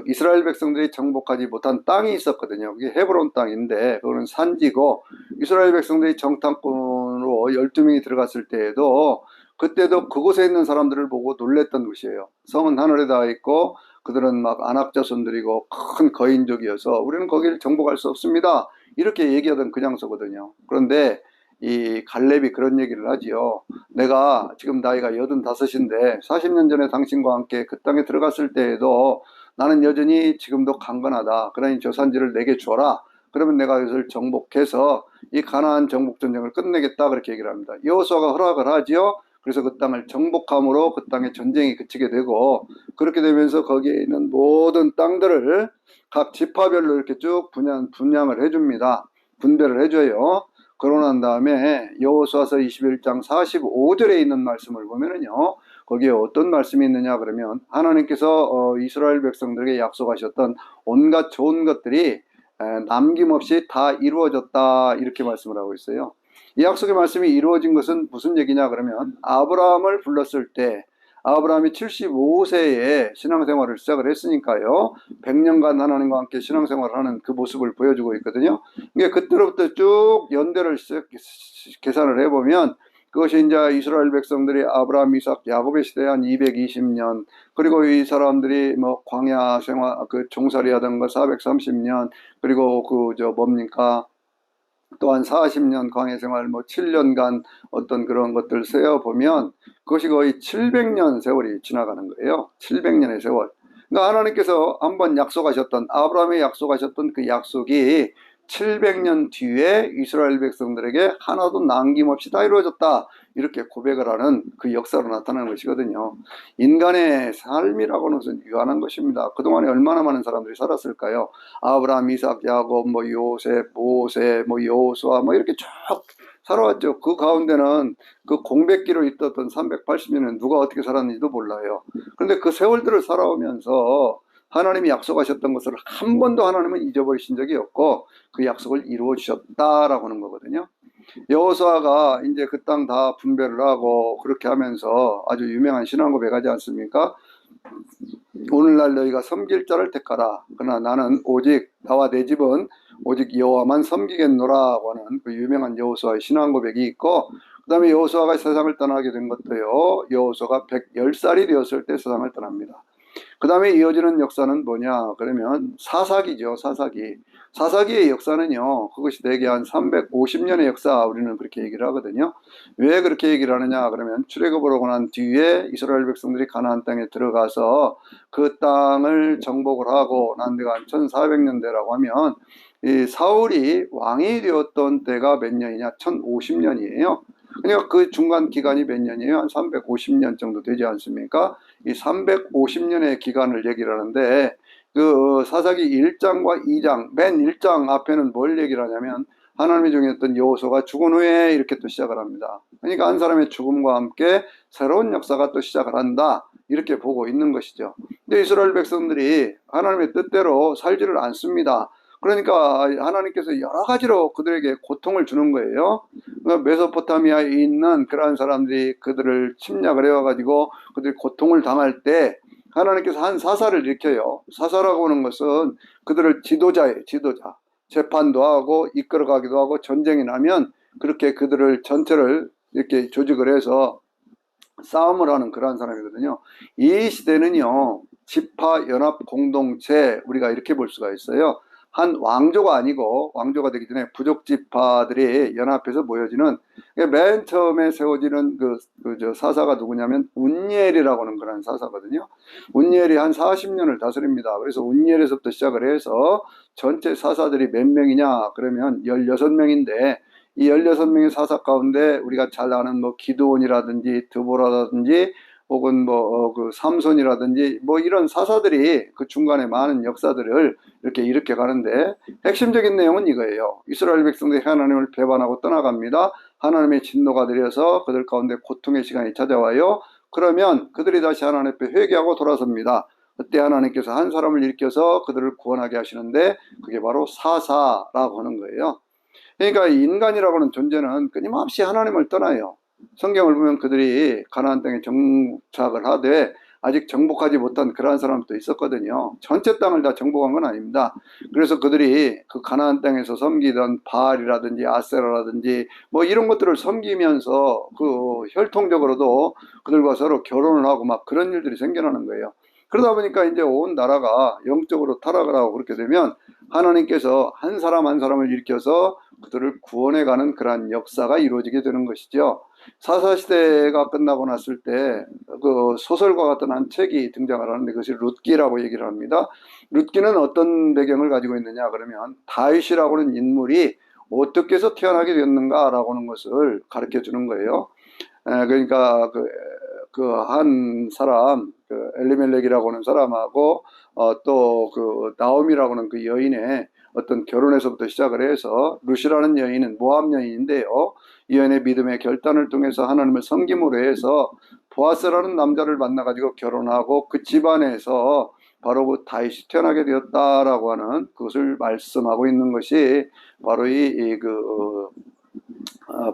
[SPEAKER 1] 이스라엘 백성들이 정복하지 못한 땅이 있었거든요. 그게 헤브론 땅인데 그거는 산지고 이스라엘 백성들이 정탐꾼으로 12명이 들어갔을 때에도 그때도 그곳에 있는 사람들을 보고 놀랬던 것이에요. 성은 하늘에 닿아 있고 그들은 막 안악 자손들이고 큰 거인족이어서 우리는 거기를 정복할 수 없습니다. 이렇게 얘기하던 그 장소거든요. 그런데 이 갈렙이 그런 얘기를 하지요. 내가 지금 나이가 85인데 40년 전에 당신과 함께 그 땅에 들어갔을 때에도 나는 여전히 지금도 강건하다. 그러니 저 산지를 내게 줘라. 그러면 내가 이것을 정복해서 이 가나안 정복 전쟁을 끝내겠다. 그렇게 얘기를 합니다. 여호수아가 허락을 하지요. 그래서 그 땅을 정복함으로 그 땅에 전쟁이 그치게 되고 그렇게 되면서 거기에 있는 모든 땅들을 각 지파별로 이렇게 쭉 분양을 해줍니다. 분배를 해줘요. 그러고 난 다음에 여호수아서 21장 45절에 있는 말씀을 보면은요. 거기에 어떤 말씀이 있느냐 그러면 하나님께서 이스라엘 백성들에게 약속하셨던 온갖 좋은 것들이 남김없이 다 이루어졌다 이렇게 말씀을 하고 있어요. 이 약속의 말씀이 이루어진 것은 무슨 얘기냐 그러면 아브라함을 불렀을 때 아브라함이 75세에 신앙생활을 시작을 했으니까요. 100년간 하나님과 함께 신앙생활을 하는 그 모습을 보여주고 있거든요. 이게 그때로부터 쭉 연대를 계산을 해보면 그것이 이제 이스라엘 백성들이 아브라함, 이삭, 야곱의 시대에 한 220년 그리고 이 사람들이 뭐 광야 생활 그 종살이 하던 거 430년 그리고 뭡니까 또한 40년 광야 생활 뭐 7년간 어떤 그런 것들 세어보면 그것이 거의 700년 세월이 지나가는 거예요. 700년의 세월. 그러니까 하나님께서 한번 약속하셨던 아브라함에 약속하셨던 그 약속이 700년 뒤에 이스라엘 백성들에게 하나도 남김없이 다 이루어졌다. 이렇게 고백을 하는 그 역사로 나타나는 것이거든요. 인간의 삶이라고는 유한한 것입니다. 그동안에 얼마나 많은 사람들이 살았을까요? 아브라함, 이삭, 야곱, 뭐 요셉, 모세, 뭐 여호수아 뭐 이렇게 쭉 살아왔죠. 그 가운데는 그 공백기로 있었던 380년은 누가 어떻게 살았는지도 몰라요. 그런데 그 세월들을 살아오면서 하나님이 약속하셨던 것을 한 번도 하나님은 잊어버리신 적이 없고 그 약속을 이루어 주셨다라고 하는 거거든요. 여호수아가 이제 그 땅 다 분배를 하고 그렇게 하면서 아주 유명한 신앙 고백하지 않습니까? 오늘날 너희가 섬길 자를 택하라. 그러나 나는 오직 나와 내 집은 오직 여호와만 섬기겠노라고 하는 그 유명한 여호수아의 신앙 고백이 있고, 그 다음에 여호수아가 세상을 떠나게 된 것도요, 여호수아가 110살이 되었을 때 세상을 떠납니다. 그 다음에 이어지는 역사는 뭐냐 그러면 사사기죠. 사사기의 역사는요, 그것이 대개 한 350년의 역사, 우리는 그렇게 얘기를 하거든요. 왜 그렇게 얘기를 하느냐 그러면 출애굽을 하고 난 뒤에 이스라엘 백성들이 가나안 땅에 들어가서 그 땅을 정복을 하고 난 데가 한 1400년대라고 하면, 이 사울이 왕이 되었던 때가 몇 년이냐, 1050년이에요. 그러니까 그 중간 기간이 몇 년이에요? 한 350년 정도 되지 않습니까? 이 350년의 기간을 얘기를 하는데, 그 사사기 1장과 2장, 맨 1장 앞에는 뭘 얘기를 하냐면, 하나님이 정했던 여호수아가 죽은 후에 이렇게 또 시작을 합니다. 그러니까 한 사람의 죽음과 함께 새로운 역사가 또 시작을 한다, 이렇게 보고 있는 것이죠. 근데 이스라엘 백성들이 하나님의 뜻대로 살지를 않습니다. 그러니까 하나님께서 여러 가지로 그들에게 고통을 주는 거예요. 메소포타미아에 있는 그러한 사람들이 그들을 침략을 해와가지고 그들이 고통을 당할 때 하나님께서 한 사사를 일으켜요. 사사라고 하는 것은 그들을 지도자예요. 지도자. 재판도 하고 이끌어가기도 하고, 전쟁이 나면 그렇게 그들을 전체를 이렇게 조직을 해서 싸움을 하는 그러한 사람이거든요. 이 시대는요, 지파 연합 공동체, 우리가 이렇게 볼 수가 있어요. 한 왕조가 아니고, 왕조가 되기 전에 부족 지파들이 연합해서 모여지는, 맨 처음에 세워지는 사사가 누구냐면 운니엘이라고 하는 그런 사사거든요. 운니엘이 한 40년을 다스립니다. 그래서 운니엘에서부터 시작을 해서 전체 사사들이 몇 명이냐 그러면 16명인데, 이 16명의 사사 가운데 우리가 잘 아는 뭐 기드온이라든지 드보라라든지 혹은 그 삼손이라든지 이런 사사들이 그 중간에 많은 역사들을 이렇게 일으켜 가는데, 핵심적인 내용은 이거예요. 이스라엘 백성들이 하나님을 배반하고 떠나갑니다. 하나님의 진노가 내려서 그들 가운데 고통의 시간이 찾아와요. 그러면 그들이 다시 하나님 앞에 회개하고 돌아섭니다. 그때 하나님께서 한 사람을 일으켜서 그들을 구원하게 하시는데, 그게 바로 사사라고 하는 거예요. 그러니까 인간이라고 하는 존재는 끊임없이 하나님을 떠나요. 성경을 보면 그들이 가나안 땅에 정착을 하되 아직 정복하지 못한 그러한 사람도 있었거든요. 전체 땅을 다 정복한 건 아닙니다. 그래서 그들이 그 가나안 땅에서 섬기던 바알이라든지 아세라라든지 이런 것들을 섬기면서 그 혈통적으로도 그들과 서로 결혼을 하고 막 그런 일들이 생겨나는 거예요. 그러다 보니까 이제 온 나라가 영적으로 타락을 하고 그렇게 되면 하나님께서 한 사람 한 사람을 일으켜서 그들을 구원해가는 그러한 역사가 이루어지게 되는 것이죠. 사사시대가 끝나고 났을 때 그 소설과 같은 한 책이 등장을 하는데, 그것이 룻기라고 얘기를 합니다. 룻기는 어떤 배경을 가지고 있느냐 그러면, 다윗이라고 하는 인물이 어떻게 해서 태어나게 되었는가라고 하는 것을 가르쳐 주는 거예요. 그러니까 그 한 사람, 그 엘리멜렉이라고 하는 사람하고 또 그 나옴이라고 하는 그 여인의 어떤 결혼에서부터 시작을 해서, 룻이라는 여인은 모압 여인인데요, 이 여인의 믿음의 결단을 통해서 하나님을 섬김으로 해서 보아스라는 남자를 만나가지고 결혼하고 그 집안에서 바로 그 다윗이 태어나게 되었다라고 하는 그것을 말씀하고 있는 것이 바로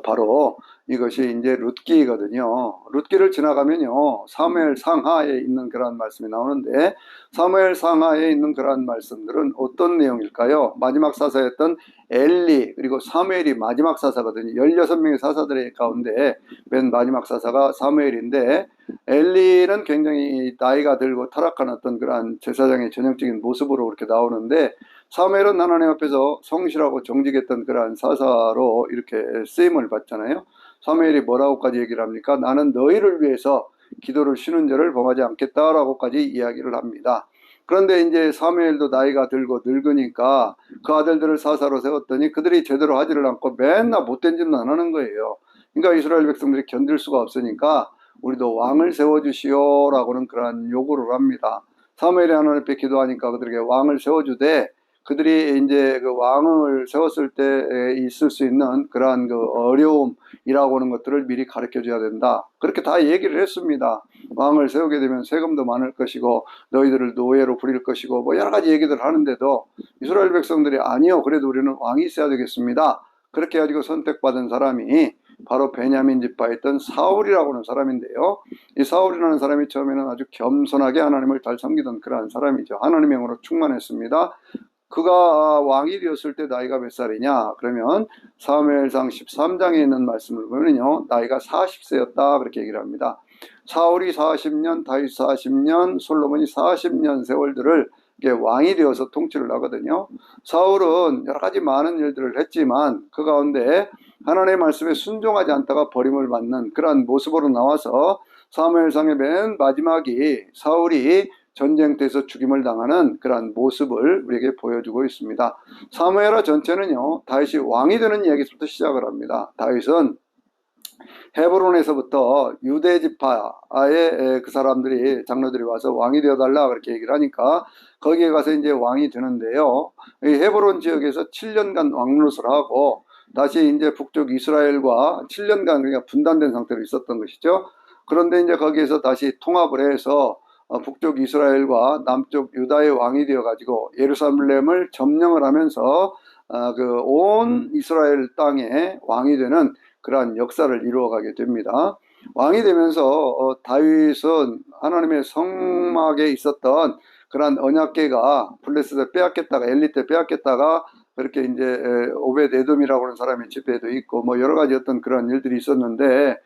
[SPEAKER 1] 바로 이것이 이제 룻기거든요. 룻기를 지나가면요, 사무엘 상하에 있는 그러한 말씀이 나오는데, 사무엘 상하에 있는 그러한 말씀들은 어떤 내용일까요? 마지막 사사였던 엘리, 그리고 사무엘이 마지막 사사거든요. 16명의 사사들 가운데 맨 마지막 사사가 사무엘인데, 엘리는 굉장히 나이가 들고 타락한 어떤 그러한 제사장의 전형적인 모습으로 그렇게 나오는데, 사무엘은 하나님 앞에서 성실하고 정직했던 그러한 사사로 이렇게 쓰임을 받잖아요. 사무엘이 뭐라고까지 얘기를 합니까? 나는 너희를 위해서 기도를 쉬는 죄를 범하지 않겠다라고까지 이야기를 합니다. 그런데 이제 사무엘도 나이가 들고 늙으니까 그 아들들을 사사로 세웠더니 그들이 제대로 하지를 않고 맨날 못된 짓만 하는 거예요. 그러니까 이스라엘 백성들이 견딜 수가 없으니까 우리도 왕을 세워주시오라고는 그러한 요구를 합니다. 사무엘이 하나님 앞에 기도하니까 그들에게 왕을 세워주되, 그들이 이제 그 왕을 세웠을 때 있을 수 있는 그러한 그 어려움이라고 하는 것들을 미리 가르쳐 줘야 된다, 그렇게 다 얘기를 했습니다. 왕을 세우게 되면 세금도 많을 것이고 너희들을 노예로 부릴 것이고 여러 가지 얘기들 하는데도 이스라엘 백성들이 아니요, 그래도 우리는 왕이 있어야 되겠습니다, 그렇게 해가지고 선택받은 사람이 바로 베냐민 지파에 있던 사울이라고 하는 사람인데요. 이 사울이라는 사람이 처음에는 아주 겸손하게 하나님을 잘 섬기던 그러한 사람이죠. 하나님의 영으로 충만했습니다. 그가 왕이 되었을 때 나이가 몇 살이냐? 그러면 사무엘상 13장에 있는 말씀을 보면요, 나이가 40세였다 그렇게 얘기를 합니다. 사울이 40년, 다윗 40년, 솔로몬이 40년 세월들을 왕이 되어서 통치를 하거든요. 사울은 여러 가지 많은 일들을 했지만 그 가운데 하나님의 말씀에 순종하지 않다가 버림을 받는 그러한 모습으로 나와서 사무엘상의 맨 마지막이 사울이 전쟁터에서 죽임을 당하는 그러한 모습을 우리에게 보여주고 있습니다. 사무엘하 전체는요, 다윗이 왕이 되는 이야기부터 시작을 합니다. 다윗은 헤브론에서부터 유대 지파의 그 사람들이 장로들이 와서 왕이 되어달라 그렇게 얘기를 하니까 거기에 가서 이제 왕이 되는데요. 이 헤브론 지역에서 7년간 왕노릇을 하고 다시 이제 북쪽 이스라엘과 7년간 그러니까 분단된 상태로 있었던 것이죠. 그런데 이제 거기에서 다시 통합을 해서 북쪽 이스라엘과 남쪽 유다의 왕이 되어가지고 예루살렘을 점령을 하면서 그 온 이스라엘 땅에 왕이 되는 그러한 역사를 이루어가게 됩니다. 왕이 되면서 다윗은 하나님의 성막에 있었던 그러한 언약궤가 블레셋 때 빼앗겼다가 엘리 때 빼앗겼다가 그렇게 이제 오벳 에돔이라고 하는 사람의 집회도 있고 뭐 여러 가지 어떤 그런 일들이 있었는데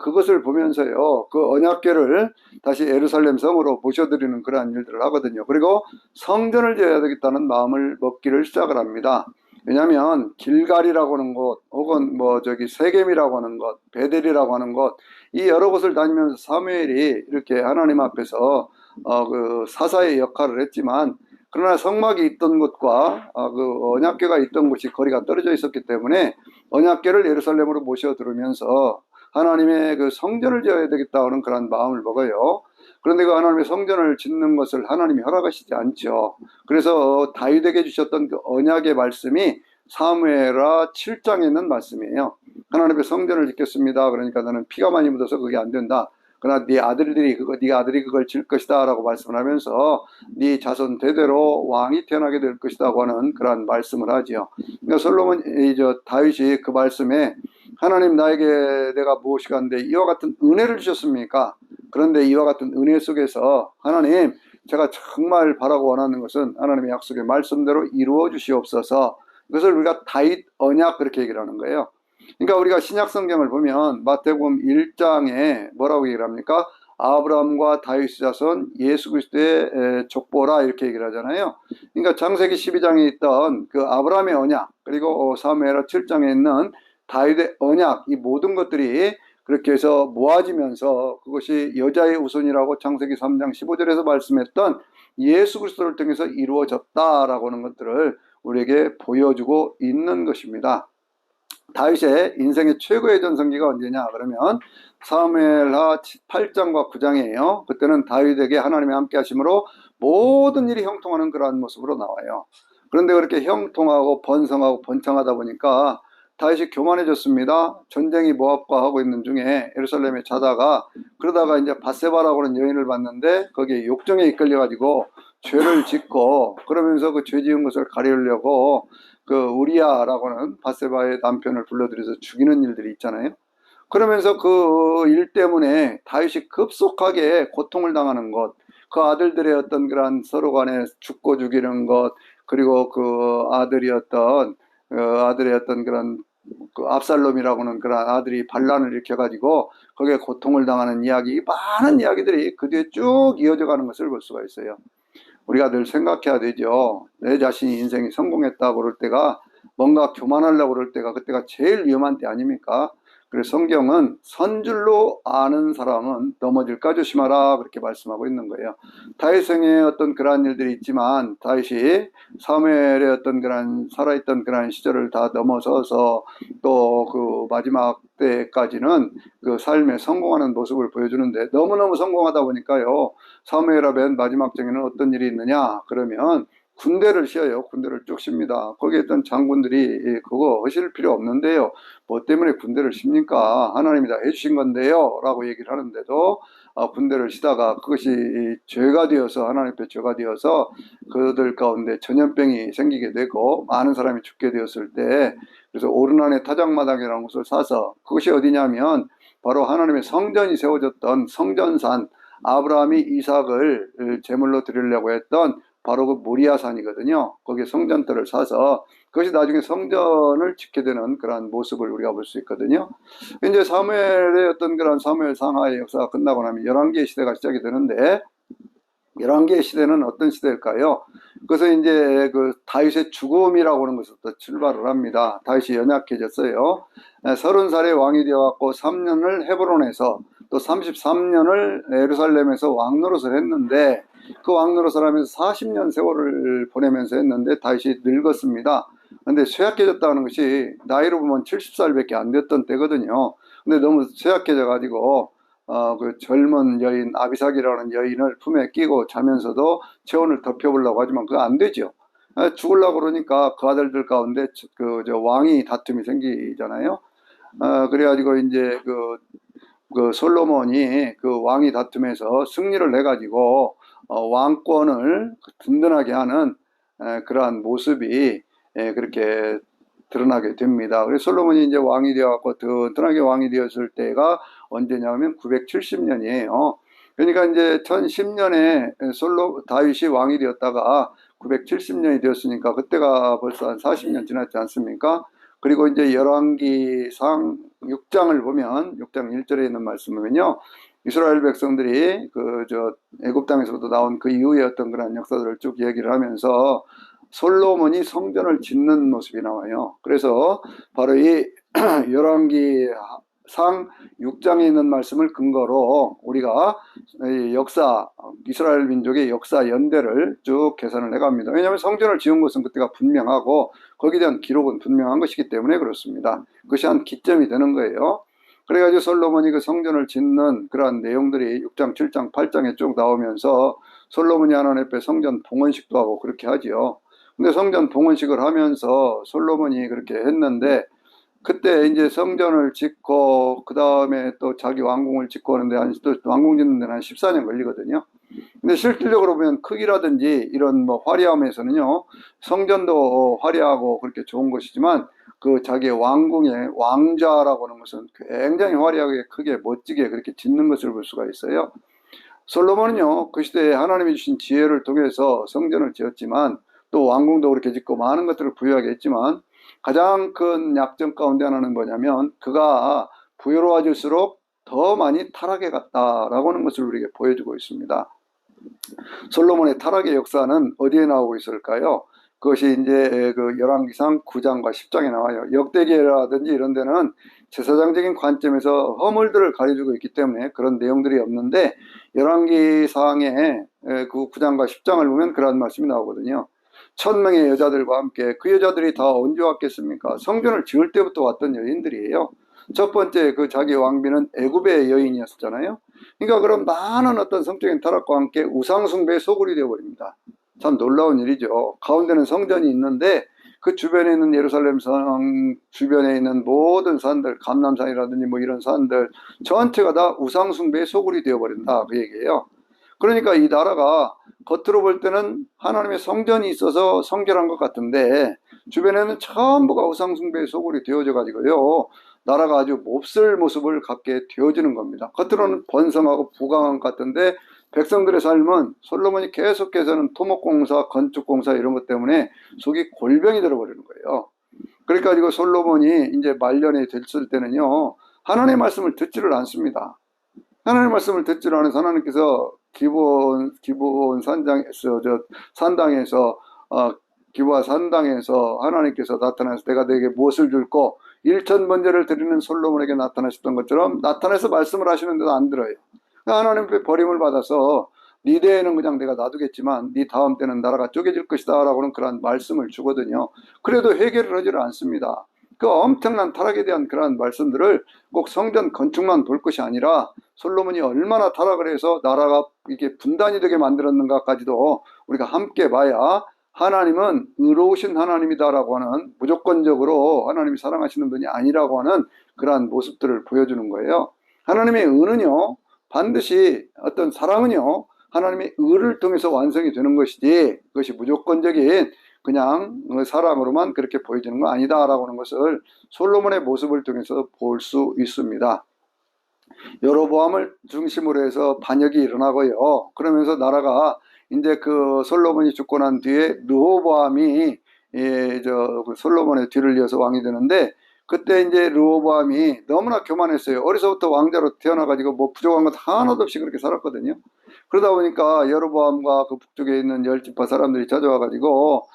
[SPEAKER 1] 그것을 보면서요 그 언약궤를 다시 예루살렘 성으로 모셔드리는 그러한 일들을 하거든요. 그리고 성전을 지어야 되겠다는 마음을 먹기를 시작을 합니다. 왜냐하면 길갈이라고 하는 곳 혹은 뭐 저기 세겜이라고 하는 곳 베델이라고 하는 곳 이 여러 곳을 다니면서 사무엘이 이렇게 하나님 앞에서 그 사사의 역할을 했지만 그러나 성막이 있던 곳과 그 언약궤가 있던 곳이 거리가 떨어져 있었기 때문에 언약궤를 예루살렘으로 모셔 들으면서 하나님의 그 성전을 지어야 되겠다는 그런 마음을 먹어요. 그런데 그 하나님의 성전을 짓는 것을 하나님이 허락하시지 않죠. 그래서 다윗에게 주셨던 그 언약의 말씀이 사무엘하 7장에 있는 말씀이에요. 하나님의 성전을 짓겠습니다. 그러니까 나는 피가 많이 묻어서 그게 안 된다. 그러나 네 아들이 그걸 질 것이다 라고 말씀을 하면서 네 자손 대대로 왕이 태어나게 될 것이다고 하는 그런 말씀을 하지요. 그러니까 다윗이 그 말씀에 하나님 나에게 내가 무엇이 간데 이와 같은 은혜를 주셨습니까? 그런데 이와 같은 은혜 속에서 하나님 제가 정말 바라고 원하는 것은 하나님의 약속의 말씀대로 이루어 주시옵소서. 그것을 우리가 다윗 언약 그렇게 얘기를 하는 거예요. 그러니까 우리가 신약 성경을 보면 마태복음 1장에 뭐라고 얘기를 합니까? 아브라함과 다윗 자손 예수 그리스도의 족보라 이렇게 얘기를 하잖아요. 그러니까 창세기 12장에 있던 그 아브라함의 언약 그리고 사무엘하 7장에 있는 다윗의 언약 이 모든 것들이 그렇게 해서 모아지면서 그것이 여자의 우선이라고 창세기 3장 15절에서 말씀했던 예수 그리스도를 통해서 이루어졌다라고 하는 것들을 우리에게 보여주고 있는 것입니다. 다윗의 인생의 최고의 전성기가 언제냐 그러면 사무엘하 8장과 9장이에요. 그때는 다윗에게 하나님이 함께 하심으로 모든 일이 형통하는 그러한 모습으로 나와요. 그런데 그렇게 형통하고 번성하고 번창하다 보니까 다윗이 교만해졌습니다. 전쟁이 모압과 하고 있는 중에 예루살렘에 자다가 그러다가 이제 바세바라고 하는 여인을 봤는데 거기에 욕정에 이끌려가지고 죄를 짓고 그러면서 그 죄 지은 것을 가리려고 그 우리야라고 하는 바세바의 남편을 불러들여서 죽이는 일들이 있잖아요. 그러면서 그 일 때문에 다윗이 급속하게 고통을 당하는 것, 그 아들들의 어떤 그런 서로 간에 죽고 죽이는 것, 그리고 그 아들의 어떤 그런 그 압살롬이라고 하는 그런 아들이 반란을 일으켜가지고 거기에 고통을 당하는 이야기, 많은 이야기들이 그 뒤에 쭉 이어져 가는 것을 볼 수가 있어요. 우리가 늘 생각해야 되죠. 내 자신이 인생이 성공했다고 그럴 때가 뭔가 교만하려고 그럴 때가 그때가 제일 위험한 때 아닙니까? 그래서 성경은 선줄로 아는 사람은 넘어질까 조심하라 그렇게 말씀하고 있는 거예요. 다윗생의 어떤 그러한 일들이 있지만 다윗이 사무엘의 어떤 그런 살아있던 그런 시절을 다 넘어서서 또 그 마지막 때까지는 그 삶에 성공하는 모습을 보여주는데 너무너무 성공하다 보니까요. 사무엘하 맨 마지막 장에는 어떤 일이 있느냐 그러면 군대를 씌어요. 군대를 쭉 씁니다. 거기에 있던 장군들이 그거 하실 필요 없는데요. 뭐 때문에 군대를 씁니까? 하나님이 다 해주신 건데요. 라고 얘기를 하는데도 군대를 쉬다가 그것이 죄가 되어서 하나님 앞에 죄가 되어서 그들 가운데 전염병이 생기게 되고 많은 사람이 죽게 되었을 때 그래서 오르난의 타작마당이라는 곳을 사서 그것이 어디냐면 바로 하나님의 성전이 세워졌던 성전산 아브라함이 이삭을 제물로 드리려고 했던 바로 그 모리아산이거든요. 거기에 성전들을 사서 그것이 나중에 성전을 짓게 되는 그런 모습을 우리가 볼 수 있거든요. 이제 사무엘의 어떤 그런 사무엘 상하의 역사가 끝나고 나면 열왕기의 시대가 시작이 되는데 열왕기의 시대는 어떤 시대일까요? 그래서 이제 그 다윗의 죽음이라고 하는 것부터 출발을 합니다. 다윗이 연약해졌어요. 30살에 왕이 되어갖고 3년을 헤브론에서 또 33년을 예루살렘에서 왕노릇을 했는데 그 왕노릇을 하면서 40년 세월을 보내면서 했는데 다윗이 늙었습니다. 근데 쇠약해졌다는 것이 나이로 보면 70살밖에 안 됐던 때거든요. 근데 너무 쇠약해져 가지고 그 젊은 여인 아비삭이라는 여인을 품에 끼고 자면서도 체온을 덮여보려고 하지만 그거 안 되죠. 죽으려고 그러니까 그 아들들 가운데 저 왕이 다툼이 생기잖아요. 그래가지고 이제 그 솔로몬이 그 왕이 다툼에서 승리를 해가지고 왕권을 든든하게 하는 그러한 모습이 그렇게 드러나게 됩니다. 그래서 솔로몬이 이제 왕이 되어갖고 든든하게 왕이 되었을 때가 언제냐면 970년이에요. 그러니까 이제 1010년에 다윗이 왕이 되었다가 970년이 되었으니까 그때가 벌써 한 40년 지났지 않습니까? 그리고 이제 열왕기상 6장을 보면 6장 1절에 있는 말씀이면요. 이스라엘 백성들이 애굽 땅에서부터 나온 그 이후의 어떤 그런 역사들을 쭉 얘기를 하면서 솔로몬이 성전을 짓는 모습이 나와요. 그래서 바로 이 열왕기상 6장에 있는 말씀을 근거로 우리가 역사, 이스라엘 민족의 역사 연대를 쭉 계산을 해갑니다. 왜냐하면 성전을 지은 것은 그때가 분명하고 거기에 대한 기록은 분명한 것이기 때문에 그렇습니다. 그것이 한 기점이 되는 거예요. 그래가지고 솔로몬이 그 성전을 짓는 그러한 내용들이 6장, 7장, 8장에 쭉 나오면서 솔로몬이 하나님 앞에 성전 봉헌식도 하고 그렇게 하지요. 근데 성전 봉헌식을 하면서 솔로몬이 그렇게 했는데 그때 이제 성전을 짓고 그 다음에 또 자기 왕궁을 짓고 하는데 또 왕궁 짓는 데는 한 14년 걸리거든요. 근데 실질적으로 보면 크기라든지 이런 뭐 화려함에서는요, 성전도 화려하고 그렇게 좋은 것이지만 그 자기의 왕궁의 왕좌라고 하는 것은 굉장히 화려하게 크게 멋지게 그렇게 짓는 것을 볼 수가 있어요. 솔로몬은요, 그 시대에 하나님이 주신 지혜를 통해서 성전을 지었지만 또 왕궁도 그렇게 짓고 많은 것들을 부유하게 했지만 가장 큰 약점 가운데 하나는 뭐냐면 그가 부유로워질수록 더 많이 타락해 갔다라고 하는 것을 우리에게 보여주고 있습니다. 솔로몬의 타락의 역사는 어디에 나오고 있을까요? 그것이 이제 그 열왕기상 9장과 10장에 나와요. 역대기라든지 이런 데는 제사장적인 관점에서 허물들을 가려주고 있기 때문에 그런 내용들이 없는데 열왕기상의 그 9장과 10장을 보면 그런 말씀이 나오거든요. 1000명의 여자들과 함께 그 여자들이 다 언제 왔겠습니까? 성전을 지을 때부터 왔던 여인들이에요. 첫 번째 그 자기 왕비는 애굽의 여인이었잖아요. 그러니까 그런 많은 어떤 성적인 타락과 함께 우상숭배의 소굴이 되어버립니다. 참 놀라운 일이죠. 가운데는 성전이 있는데 그 주변에 있는 예루살렘 성 주변에 있는 모든 산들, 감람산이라든지 뭐 이런 산들 전체가 다 우상숭배의 소굴이 되어버린다 그 얘기예요. 그러니까 이 나라가 겉으로 볼 때는 하나님의 성전이 있어서 성결한 것 같은데 주변에는 전부가 우상숭배의 소굴이 되어져 가지고요. 나라가 아주 몹쓸 모습을 갖게 되어지는 겁니다. 겉으로는 번성하고 부강한 것 같은데 백성들의 삶은 솔로몬이 계속해서는 토목공사, 건축공사 이런 것 때문에 속이 골병이 들어버리는 거예요. 그러니까 이거 솔로몬이 이제 말년에 됐을 때는요. 하나님의 말씀을 듣지를 않습니다. 하나님의 말씀을 듣지를 않아서 하나님께서 기브온 산당에서 기브아 산당에서 하나님께서 나타나서 내가 너에게 무엇을 줄고 일천 번제를 드리는 솔로몬에게 나타나셨던 것처럼 나타나서 말씀을 하시는데도 안 들어요. 하나님의 버림을 받아서 네 대에는 그냥 내가 놔두겠지만 네 다음 때는 나라가 쪼개질 것이다 라고는 그런 말씀을 주거든요. 그래도 해결을 하지를 않습니다. 그 엄청난 타락에 대한 그런 말씀들을 꼭 성전 건축만 볼 것이 아니라 솔로몬이 얼마나 타락을 해서 나라가 이게 분단이 되게 만들었는가까지도 우리가 함께 봐야 하나님은 의로우신 하나님이다라고 하는, 무조건적으로 하나님이 사랑하시는 분이 아니라고 하는 그러한 모습들을 보여주는 거예요. 하나님의 의는요, 반드시 어떤 사랑은요, 하나님의 의를 통해서 완성이 되는 것이지, 그것이 무조건적인 그냥 사랑으로만 그렇게 보여지는 거 아니다라고 하는 것을 솔로몬의 모습을 통해서 볼 수 있습니다. 여로보암을 중심으로 해서 반역이 일어나고요. 그러면서 나라가 이제 그 솔로몬이 죽고 난 뒤에 르호보암이 그 솔로몬의 뒤를 이어서 왕이 되는데, 그때 이제 르호보암이 너무나 교만했어요. 어려서부터 왕자로 태어나가지고 뭐 부족한 것 하나도 없이 그렇게 살았거든요. 그러다 보니까 여로보암과 그 북쪽에 있는 열 지파 사람들이 찾아와가지고,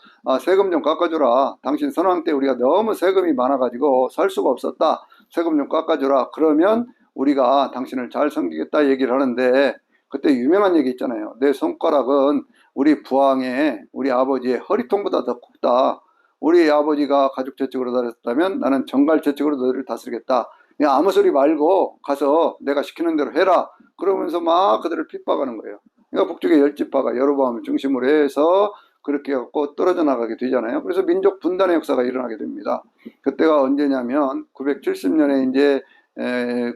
[SPEAKER 1] 세금 좀 깎아주라. 당신 선왕 때 우리가 너무 세금이 많아가지고 살 수가 없었다. 세금 좀 깎아주라. 그러면 우리가 당신을 잘 섬기겠다 얘기를 하는데, 그때 유명한 얘기 있잖아요. 내 손가락은 우리 부왕의, 우리 아버지의 허리통보다 더 굵다. 우리 아버지가 가죽 재측으로 다녔다면 나는 정갈 재측으로 너희를 다스리겠다. 그냥 아무 소리 말고 가서 내가 시키는 대로 해라. 그러면서 막 그들을 핍박하는 거예요. 그러니까 북쪽의 열 지파가 여로보암을 중심으로 해서 그렇게 갖고 떨어져 나가게 되잖아요. 그래서 민족 분단의 역사가 일어나게 됩니다. 그때가 언제냐면 970년에 이제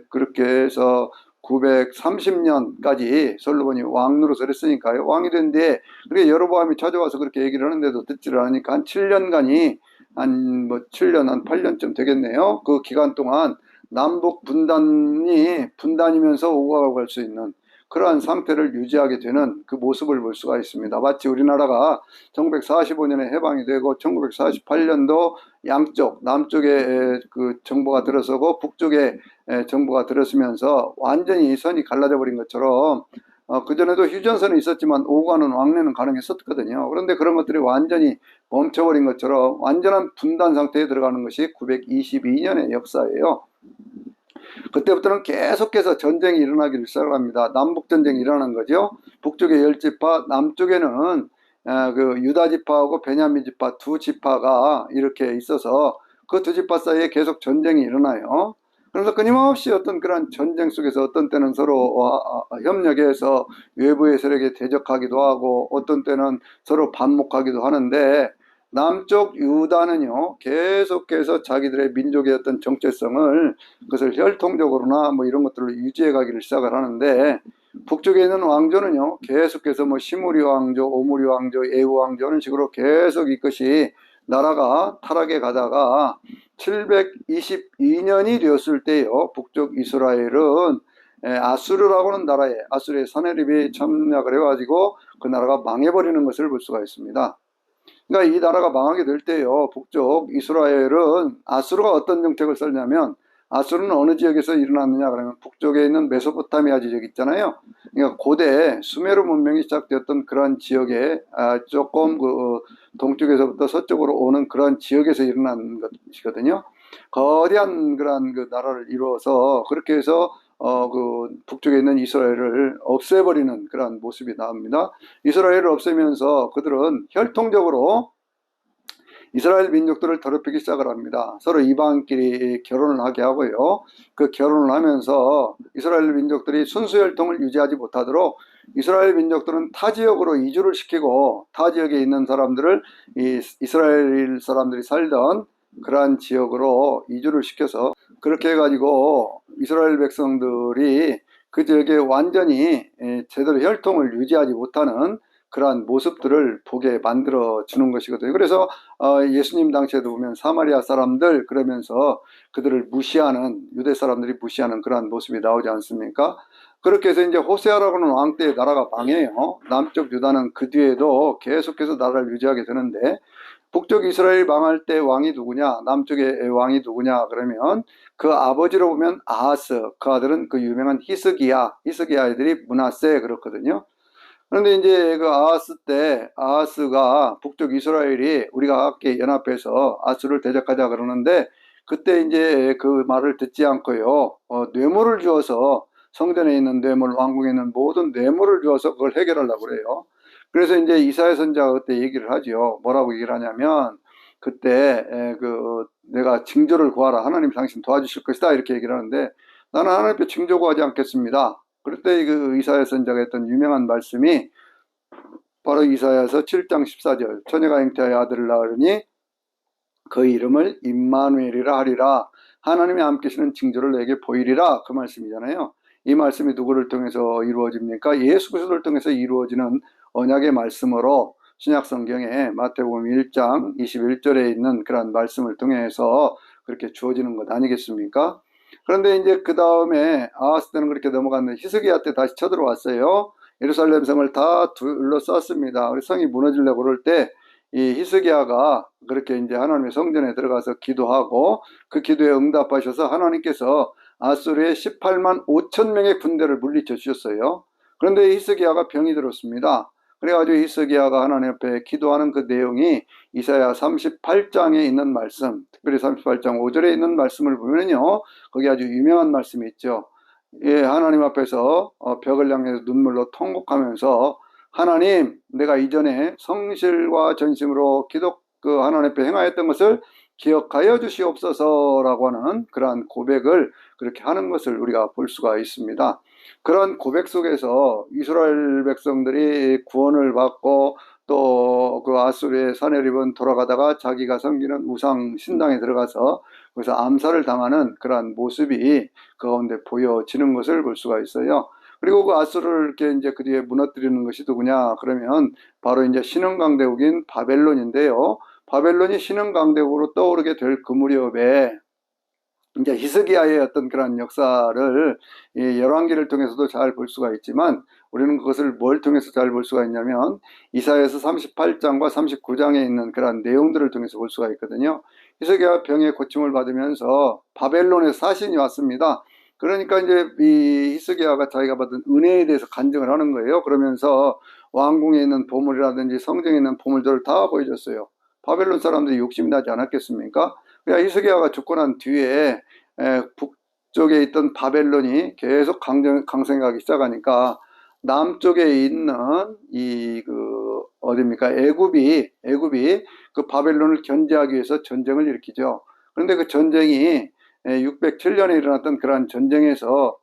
[SPEAKER 1] 그렇게 해서 930년까지 솔로몬이 왕 노릇을 했으니까요. 왕이 된 뒤에, 그렇게 여로보암이 찾아와서 그렇게 얘기를 하는데도 듣지를 않으니까 한 7년간이, 한 뭐 7년, 한 8년쯤 되겠네요. 그 기간 동안 남북 분단이면서 오고 가고 갈 수 있는 그러한 상태를 유지하게 되는 그 모습을 볼 수가 있습니다. 마치 우리나라가 1945년에 해방이 되고 1948년도 양쪽, 남쪽에 그 정부가 들어서고 북쪽에 정부가 들어서면서 완전히 선이 갈라져 버린 것처럼, 그전에도 휴전선이 있었지만 오고 가는 왕래는 가능했었거든요. 그런데 그런 것들이 완전히 멈춰버린 것처럼 완전한 분단 상태에 들어가는 것이 922년의 역사예요. 그때부터는 계속해서 전쟁이 일어나기를 시작합니다. 남북전쟁이 일어나는 거죠. 북쪽의 열 지파, 남쪽에는 그 유다 지파하고 베냐민 지파 두 지파가 이렇게 있어서 그 두 지파 사이에 계속 전쟁이 일어나요. 그래서 끊임없이 어떤 그런 전쟁 속에서 어떤 때는 서로 협력해서 외부의 세력에 대적하기도 하고, 어떤 때는 서로 반목하기도 하는데, 남쪽 유다는요, 계속해서 자기들의 민족의 어떤 정체성을, 그것을 혈통적으로나 뭐 이런 것들을 유지해 가기를 시작을 하는데, 북쪽에 있는 왕조는요, 계속해서 뭐 시므리 왕조, 오므리 왕조, 에우 왕조 이런 식으로 계속 이것이 나라가 타락해 가다가 722년이 되었을 때요, 북쪽 이스라엘은 아수르라고 하는 나라에, 아수르의 사내립이 침략을 해가지고 그 나라가 망해버리는 것을 볼 수가 있습니다. 그러니까 이 나라가 망하게 될 때요, 북쪽 이스라엘은 아수르가 어떤 정책을 썼냐면, 아수르는 어느 지역에서 일어났느냐 그러면 북쪽에 있는 메소포타미아 지역 있잖아요. 그러니까 고대 수메르 문명이 시작되었던 그런 지역에, 조금 그 동쪽에서부터 서쪽으로 오는 그런 지역에서 일어난 것이거든요. 거대한 그런 그 나라를 이루어서 그렇게 해서 그 북쪽에 있는 이스라엘을 없애버리는 그런 모습이 나옵니다. 이스라엘을 없애면서 그들은 혈통적으로 이스라엘 민족들을 더럽히기 시작을 합니다. 서로 이방끼리 결혼을 하게 하고요. 그 결혼을 하면서 이스라엘 민족들이 순수 혈통을 유지하지 못하도록 이스라엘 민족들은 타 지역으로 이주를 시키고, 타 지역에 있는 사람들을 이스라엘 사람들이 살던 그러한 지역으로 이주를 시켜서, 그렇게 해가지고 이스라엘 백성들이 그 지역에 완전히 제대로 혈통을 유지하지 못하는 그러한 모습들을 보게 만들어 주는 것이거든요. 그래서 예수님 당시에도 보면 사마리아 사람들 그러면서 그들을 무시하는, 유대 사람들이 무시하는 그러한 모습이 나오지 않습니까? 그렇게 해서 이제 호세아라고는 왕 때 나라가 망해요. 남쪽 유다는 그 뒤에도 계속해서 나라를 유지하게 되는데, 북쪽 이스라엘 망할 때 왕이 누구냐, 남쪽의 왕이 누구냐 그러면 그 아버지로 보면 아하스, 그 아들은 그 유명한 히스기야, 히스기야 아들이 므낫세 그렇거든요. 그런데 이제 그 아하스 때, 아하스가 북쪽 이스라엘이 우리가 함께 연합해서 아수를 대적하자 그러는데, 그때 이제 그 말을 듣지 않고요, 뇌물을 주어서, 성전에 있는 뇌물, 왕궁에 있는 모든 뇌물을 주어서 그걸 해결하려고 그래요. 그래서 이제 이사야 선지자가 그때 얘기를 하죠. 뭐라고 얘기를 하냐면, 그때 그 내가 징조를 구하라, 하나님 당신 도와주실 것이다 이렇게 얘기를 하는데, 나는 하나님께 징조 구하지 않겠습니다. 그럴 때 그 이사야 선지자가 했던 유명한 말씀이, 바로 이사야서 7장 14절 처녀가 잉태하여 아들을 낳으리니 그 이름을 임마누엘이라 하리라. 하나님이 함께 계시는 징조를 내게 보이리라. 그 말씀이잖아요. 이 말씀이 누구를 통해서 이루어집니까? 예수 그리스도를 통해서 이루어지는 언약의 말씀으로 신약 성경에 마태복음 1장 21절에 있는 그런 말씀을 통해서 그렇게 주어지는 것 아니겠습니까? 그런데 이제 그 다음에 아하스 때는 그렇게 넘어갔는데 히스기야 때 다시 쳐들어왔어요. 예루살렘 성을 다 둘러쌌습니다. 우리 성이 무너지려고 그럴 때 이 히스기야가 그렇게 이제 하나님의 성전에 들어가서 기도하고 그 기도에 응답하셔서 하나님께서 아수르의 18만 5천 명의 군대를 물리쳐 주셨어요. 그런데 히스기야가 병이 들었습니다. 그래가지고 히스기야가 하나님 앞에 기도하는 그 내용이 이사야 38장에 있는 말씀, 특별히 38장 5절에 있는 말씀을 보면요, 거기 아주 유명한 말씀이 있죠. 예, 하나님 앞에서 벽을 향해서 눈물로 통곡하면서 하나님, 내가 이전에 성실과 전심으로 하나님 앞에 행하였던 것을 기억하여 주시옵소서라고 하는 그러한 고백을 그렇게 하는 것을 우리가 볼 수가 있습니다. 그런 고백 속에서 이스라엘 백성들이 구원을 받고 또 그 아수르의 사내립은 돌아가다가 자기가 섬기는 우상 신당에 들어가서 거기서 암살을 당하는 그러한 모습이 그 가운데 보여지는 것을 볼 수가 있어요. 그리고 그 아수르를 이렇게 이제 그 뒤에 무너뜨리는 것이 누구냐? 그러면 바로 이제 신흥강대국인 바벨론인데요. 바벨론이 신흥강대국으로 떠오르게 될 그 무렵에 이제 히스기야의 어떤 그런 역사를 이 열왕기를 통해서도 잘 볼 수가 있지만 우리는 그것을 뭘 통해서 잘 볼 수가 있냐면 이사야서 38장과 39장에 있는 그런 내용들을 통해서 볼 수가 있거든요. 히스기야 병의 고침을 받으면서 바벨론에 사신이 왔습니다. 그러니까 이제 이 히스기야가 자기가 받은 은혜에 대해서 간증을 하는 거예요. 그러면서 왕궁에 있는 보물이라든지 성전에 있는 보물들을 다 보여줬어요. 바벨론 사람들이 욕심이 나지 않았겠습니까? 그러니까 히스기야가 죽고 난 뒤에 북쪽에 있던 바벨론이 계속 강성하기 시작하니까 남쪽에 있는 어디입니까? 애굽이 그 바벨론을 견제하기 위해서 전쟁을 일으키죠. 그런데 그 전쟁이 607년에 일어났던 그러한 전쟁에서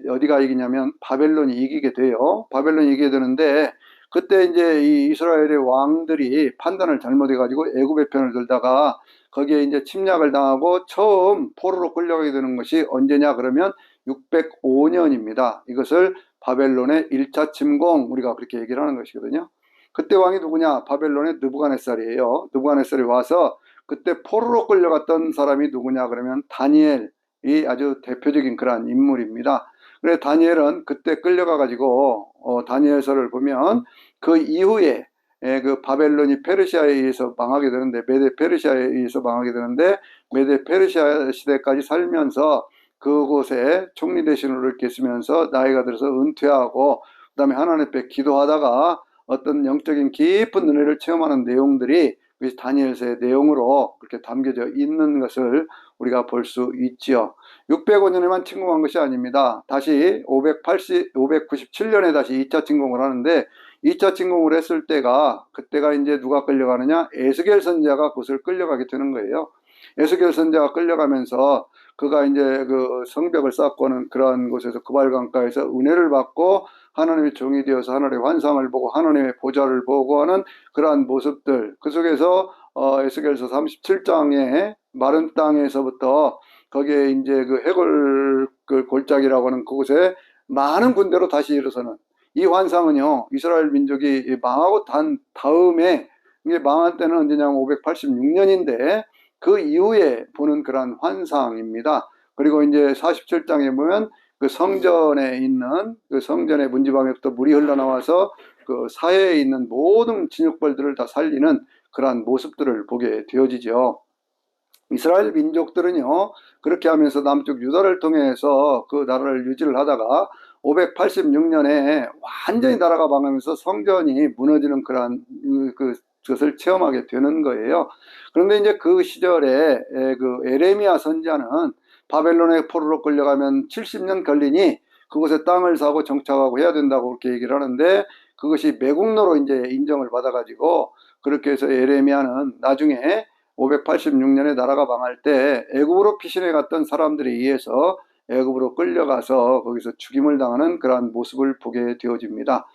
[SPEAKER 1] 어디가 이기냐면 바벨론이 이기게 돼요. 바벨론이 이기게 되는데 그때 이제 이 이스라엘의 왕들이 판단을 잘못해가지고 애굽의 편을 들다가 거기에 이제 침략을 당하고 처음 포로로 끌려가게 되는 것이 언제냐 그러면 605년입니다. 이것을 바벨론의 1차 침공, 우리가 그렇게 얘기를 하는 것이거든요. 그때 왕이 누구냐? 바벨론의 느부갓네살이에요. 느부갓네살이 와서 그때 포로로 끌려갔던 사람이 누구냐 그러면 다니엘이 아주 대표적인 그러한 인물입니다. 그래서 다니엘은 그때 끌려가가지고 다니엘서를 보면 그 이후에 그 바벨론이 페르시아에 의해서 망하게 되는데 메데 페르시아에 의해서 망하게 되는데 메데 페르시아 시대까지 살면서 그곳에 총리 대신으로 이렇게 있으면서 나이가 들어서 은퇴하고 그다음에 하나님 앞에 기도하다가 어떤 영적인 깊은 은혜를 체험하는 내용들이 다니엘서의 내용으로 그렇게 담겨져 있는 것을 우리가 볼 수 있지요. 605년에만 침공한 것이 아닙니다. 다시 597년에 다시 2차 침공을 하는데 2차 침공을 했을 때가 그때가 이제 누가 끌려가느냐? 에스겔 선지자가 그것을 끌려가게 되는 거예요. 에스겔 선지자가 끌려가면서 그가 이제 그 성벽을 쌓고는 그러한 곳에서 그발강가에서 은혜를 받고 하나님의 종이 되어서 하나님의 환상을 보고 하나님의 보좌를 보고 하는 그러한 모습들, 그 속에서 에스겔서 37장에 마른 땅에서부터 거기에 이제 그 해골 그 골짜기라고 하는 그곳에 많은 군대로 다시 일어서는 이 환상은요, 이스라엘 민족이 망하고 단 다음에, 이게 망할 때는 언제냐면 586년인데 그 이후에 보는 그런 환상입니다. 그리고 이제 47장에 보면 그 성전에 있는 그 성전의 문지방에부터 물이 흘러나와서 그 사해에 있는 모든 진흙벌들을 다 살리는 그러한 모습들을 보게 되어지죠. 이스라엘 민족들은요, 그렇게 하면서 남쪽 유다를 통해서 그 나라를 유지를 하다가 586년에 완전히 나라가 망하면서 성전이 무너지는 그러한 그것을 체험하게 되는 거예요. 그런데 이제 그 시절에 그 에레미야 선지자는 바벨론의 포로로 끌려가면 70년 걸리니 그곳에 땅을 사고 정착하고 해야 된다고 그렇게 얘기를 하는데 그것이 매국노로 이제 인정을 받아가지고 그렇게 해서 에레미야는 나중에 586년에 나라가 망할 때 애굽으로 피신해 갔던 사람들에 의해서 애굽으로 끌려가서 거기서 죽임을 당하는 그러한 모습을 보게 되어집니다.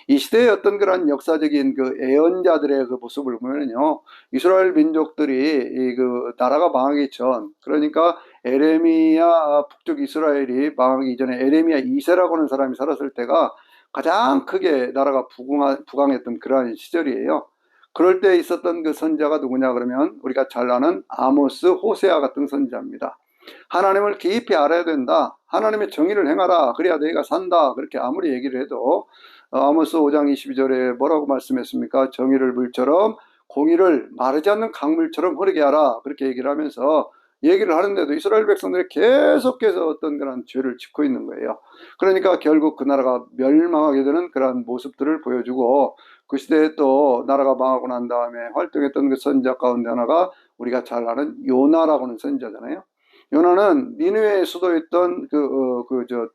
[SPEAKER 1] 이 시대의 어떤 그런 역사적인 그 예언자들의 그 모습을 보면요, 이스라엘 민족들이 이 그 나라가 망하기 전, 그러니까 에레미야 북쪽 이스라엘이 망하기 이전에 에레미야 2세라고 하는 사람이 살았을 때가 가장 크게 나라가 부강했던 그러한 시절이에요. 그럴 때 있었던 그 선자가 누구냐 그러면 우리가 잘 아는 아모스, 호세아 같은 선자입니다. 하나님을 깊이 알아야 된다. 하나님의 정의를 행하라. 그래야 너희가 산다. 그렇게 아무리 얘기를 해도 아모스 5장 22절에 뭐라고 말씀했습니까? 정의를 물처럼 공의를 마르지 않는 강물처럼 흐르게 하라. 그렇게 얘기를 하면서 얘기를 하는데도 이스라엘 백성들이 계속해서 어떤 그런 죄를 짓고 있는 거예요. 그러니까 결국 그 나라가 멸망하게 되는 그런 모습들을 보여주고, 그 시대에 또 나라가 망하고 난 다음에 활동했던 그 선자 가운데 하나가 우리가 잘 아는 요나라고 하는 선자잖아요. 요나는 니느웨의 수도였던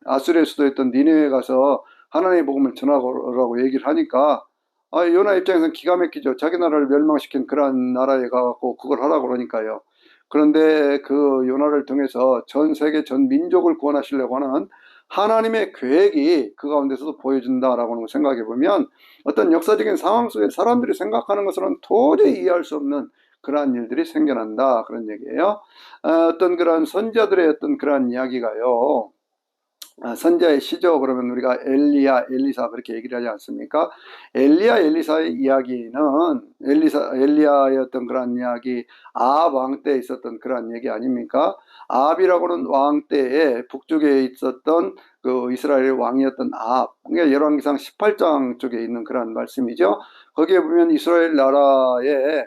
[SPEAKER 1] 아수르의 수도였던 니느웨에 가서 하나님의 복음을 전하라고 얘기를 하니까 요나 입장에서는 기가 막히죠. 자기 나라를 멸망시킨 그러한 나라에 가고 그걸 하라고 그러니까요. 그런데 그 요나를 통해서 전 세계 전 민족을 구원하시려고 하는 하나님의 계획이 그 가운데서도 보여준다라고 생각해 보면 어떤 역사적인 상황 속에 사람들이 생각하는 것으로는 도저히 이해할 수 없는 그러한 일들이 생겨난다, 그런 얘기예요. 어떤 그런 선자들의 어떤 그런 이야기가요. 선자의 시조 그러면 우리가 엘리야, 엘리사 그렇게 얘기를 하지 않습니까? 엘리야, 엘리사의 이야기는 엘리야의 어떤 그런 이야기, 아합 왕 때에 있었던 그런 얘기 아닙니까? 아합이라고는 왕 때에 북쪽에 있었던 그 이스라엘 왕이었던 아합, 그러니까 열왕기상 18장 쪽에 있는 그런 말씀이죠. 거기에 보면 이스라엘 나라에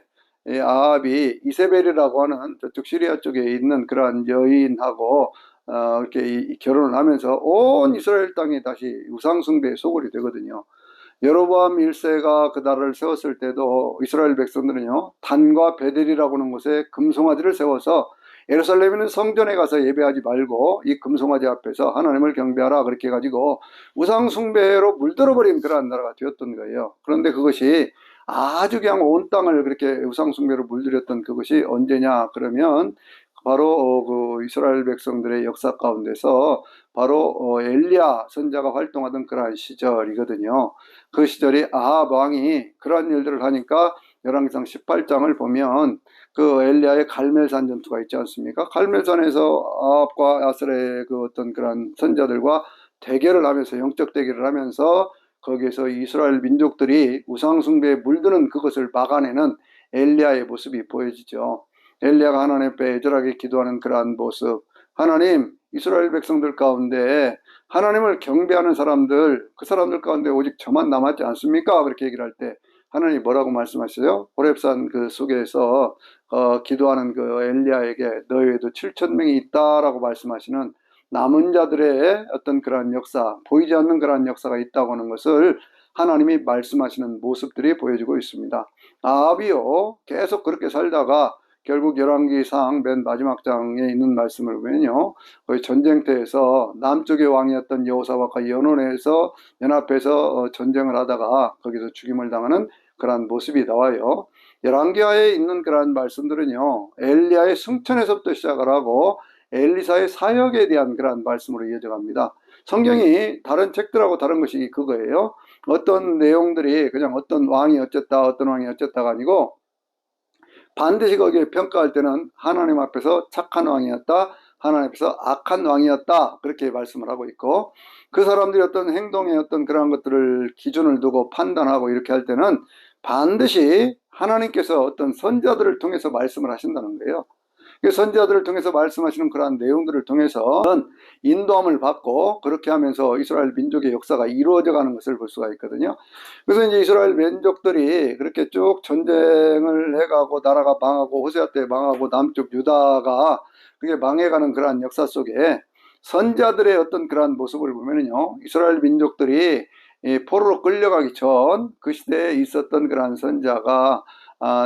[SPEAKER 1] 아합이 이세벨이라고 하는 저쪽 시리아 쪽에 있는 그런 여인하고 이렇게 결혼을 하면서 온 이스라엘 땅이 다시 우상숭배의 소굴이 되거든요. 여로보암 1세가 그 나라를 세웠을 때도 이스라엘 백성들은요, 단과 베델이라고 하는 곳에 금송아지를 세워서 예루살렘에는 성전에 가서 예배하지 말고 이 금송아지 앞에서 하나님을 경배하라 그렇게 해가지고 우상숭배로 물들어버린 그러한 나라가 되었던 거예요. 그런데 그것이 아주 그냥 온 땅을 그렇게 우상숭배로 물들였던 그것이 언제냐 그러면 바로 그 이스라엘 백성들의 역사 가운데서 바로 엘리야 선자가 활동하던 그러한 시절이거든요. 그 시절에 아합 왕이 그러한 일들을 하니까 열왕기상 18장을 보면 그 엘리야의 갈멜산 전투가 있지 않습니까? 갈멜산에서 아합과 아스라의 그 어떤 그런 선자들과 대결을 하면서 영적 대결을 하면서 거기에서 이스라엘 민족들이 우상숭배에 물드는 그것을 막아내는 엘리야의 모습이 보여지죠. 엘리야가 하나님 앞에 애절하게 기도하는 그러한 모습, 하나님 이스라엘 백성들 가운데 하나님을 경배하는 사람들, 그 사람들 가운데 오직 저만 남았지 않습니까? 그렇게 얘기를 할 때 하나님이 뭐라고 말씀하세요? 호렙산 그 속에서 기도하는 그 엘리야에게 너희 외에도 7,000명이 있다라고 말씀하시는 남은 자들의 어떤 그러한 역사, 보이지 않는 그러한 역사가 있다고 하는 것을 하나님이 말씀하시는 모습들이 보여지고 있습니다. 아합이요, 계속 그렇게 살다가 결국 열왕기상 맨 마지막 장에 있는 말씀을 보면요, 거의 전쟁터에서 남쪽의 왕이었던 여호사밧과 연합해서 전쟁을 하다가 거기서 죽임을 당하는 그러한 모습이 나와요. 열왕기하에 있는 그러한 말씀들은요, 엘리야의 승천에서부터 시작을 하고 엘리사의 사역에 대한 그러한 말씀으로 이어져 갑니다. 성경이 다른 책들하고 다른 것이 그거예요. 어떤 내용들이 그냥 어떤 왕이 어쨌다가 아니고 반드시 거기에 평가할 때는 하나님 앞에서 착한 왕이었다, 하나님 앞에서 악한 왕이었다, 그렇게 말씀을 하고 있고, 그 사람들이 어떤 행동에 어떤 그런 것들을 기준을 두고 판단하고 이렇게 할 때는 반드시 하나님께서 어떤 선자들을 통해서 말씀을 하신다는 거예요. 선지자들을 통해서 말씀하시는 그러한 내용들을 통해서 인도함을 받고 그렇게 하면서 이스라엘 민족의 역사가 이루어져 가는 것을 볼 수가 있거든요. 그래서 이제 이스라엘 민족들이 그렇게 쭉 전쟁을 해가고 나라가 망하고 호세아 때 망하고 남쪽 유다가 그게 망해가는 그러한 역사 속에 선자들의 어떤 그러한 모습을 보면은요, 이스라엘 민족들이 포로로 끌려가기 전 그 시대에 있었던 그러한 선자가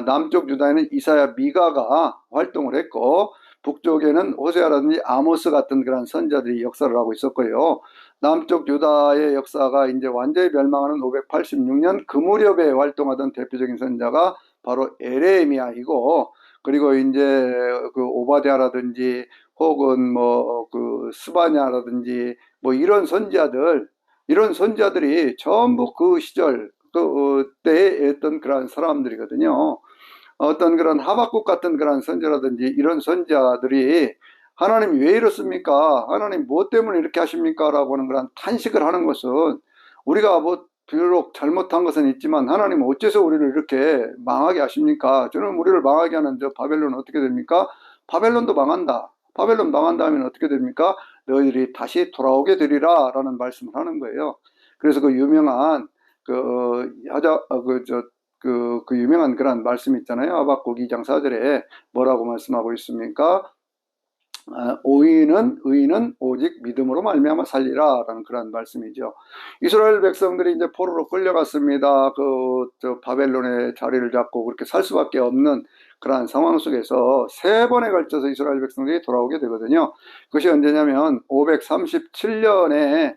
[SPEAKER 1] 남쪽 유다에는 이사야, 미가가 활동을 했고 북쪽에는 호세아라든지 아모스 같은 그런 선자들이 역사를 하고 있었고요. 남쪽 유다의 역사가 이제 완전히 멸망하는 586년 그 무렵에 활동하던 대표적인 선자가 바로 에레미야이고, 그리고 이제 그 오바댜라든지 혹은 뭐 그 스바냐라든지 뭐 이런 선지자들이 전부 그 시절 그 때에 있던 그런 사람들이거든요. 어떤 그런 하박국 같은 그런 선지자라든지 이런 선지자들이 하나님 왜 이렇습니까? 하나님 무엇 때문에 이렇게 하십니까? 라고 하는 그런 탄식을 하는 것은 우리가 뭐 비록 잘못한 것은 있지만 하나님 어째서 우리를 이렇게 망하게 하십니까? 저는 우리를 망하게 하는 저 바벨론은 어떻게 됩니까? 바벨론도 망한다. 바벨론 망한 다음에는 어떻게 됩니까? 너희들이 다시 돌아오게 되리라 라는 말씀을 하는 거예요. 그래서 그 유명한 그 유명한 그런 말씀 있잖아요. 하박국 2장 4절에 뭐라고 말씀하고 있습니까? 의인은 오직 믿음으로 말미암아 살리라라는 그런 말씀이죠. 이스라엘 백성들이 이제 포로로 끌려갔습니다. 저 바벨론의 자리를 잡고 그렇게 살 수밖에 없는 그러한 상황 속에서 세 번에 걸쳐서 이스라엘 백성들이 돌아오게 되거든요. 그것이 언제냐면 537년에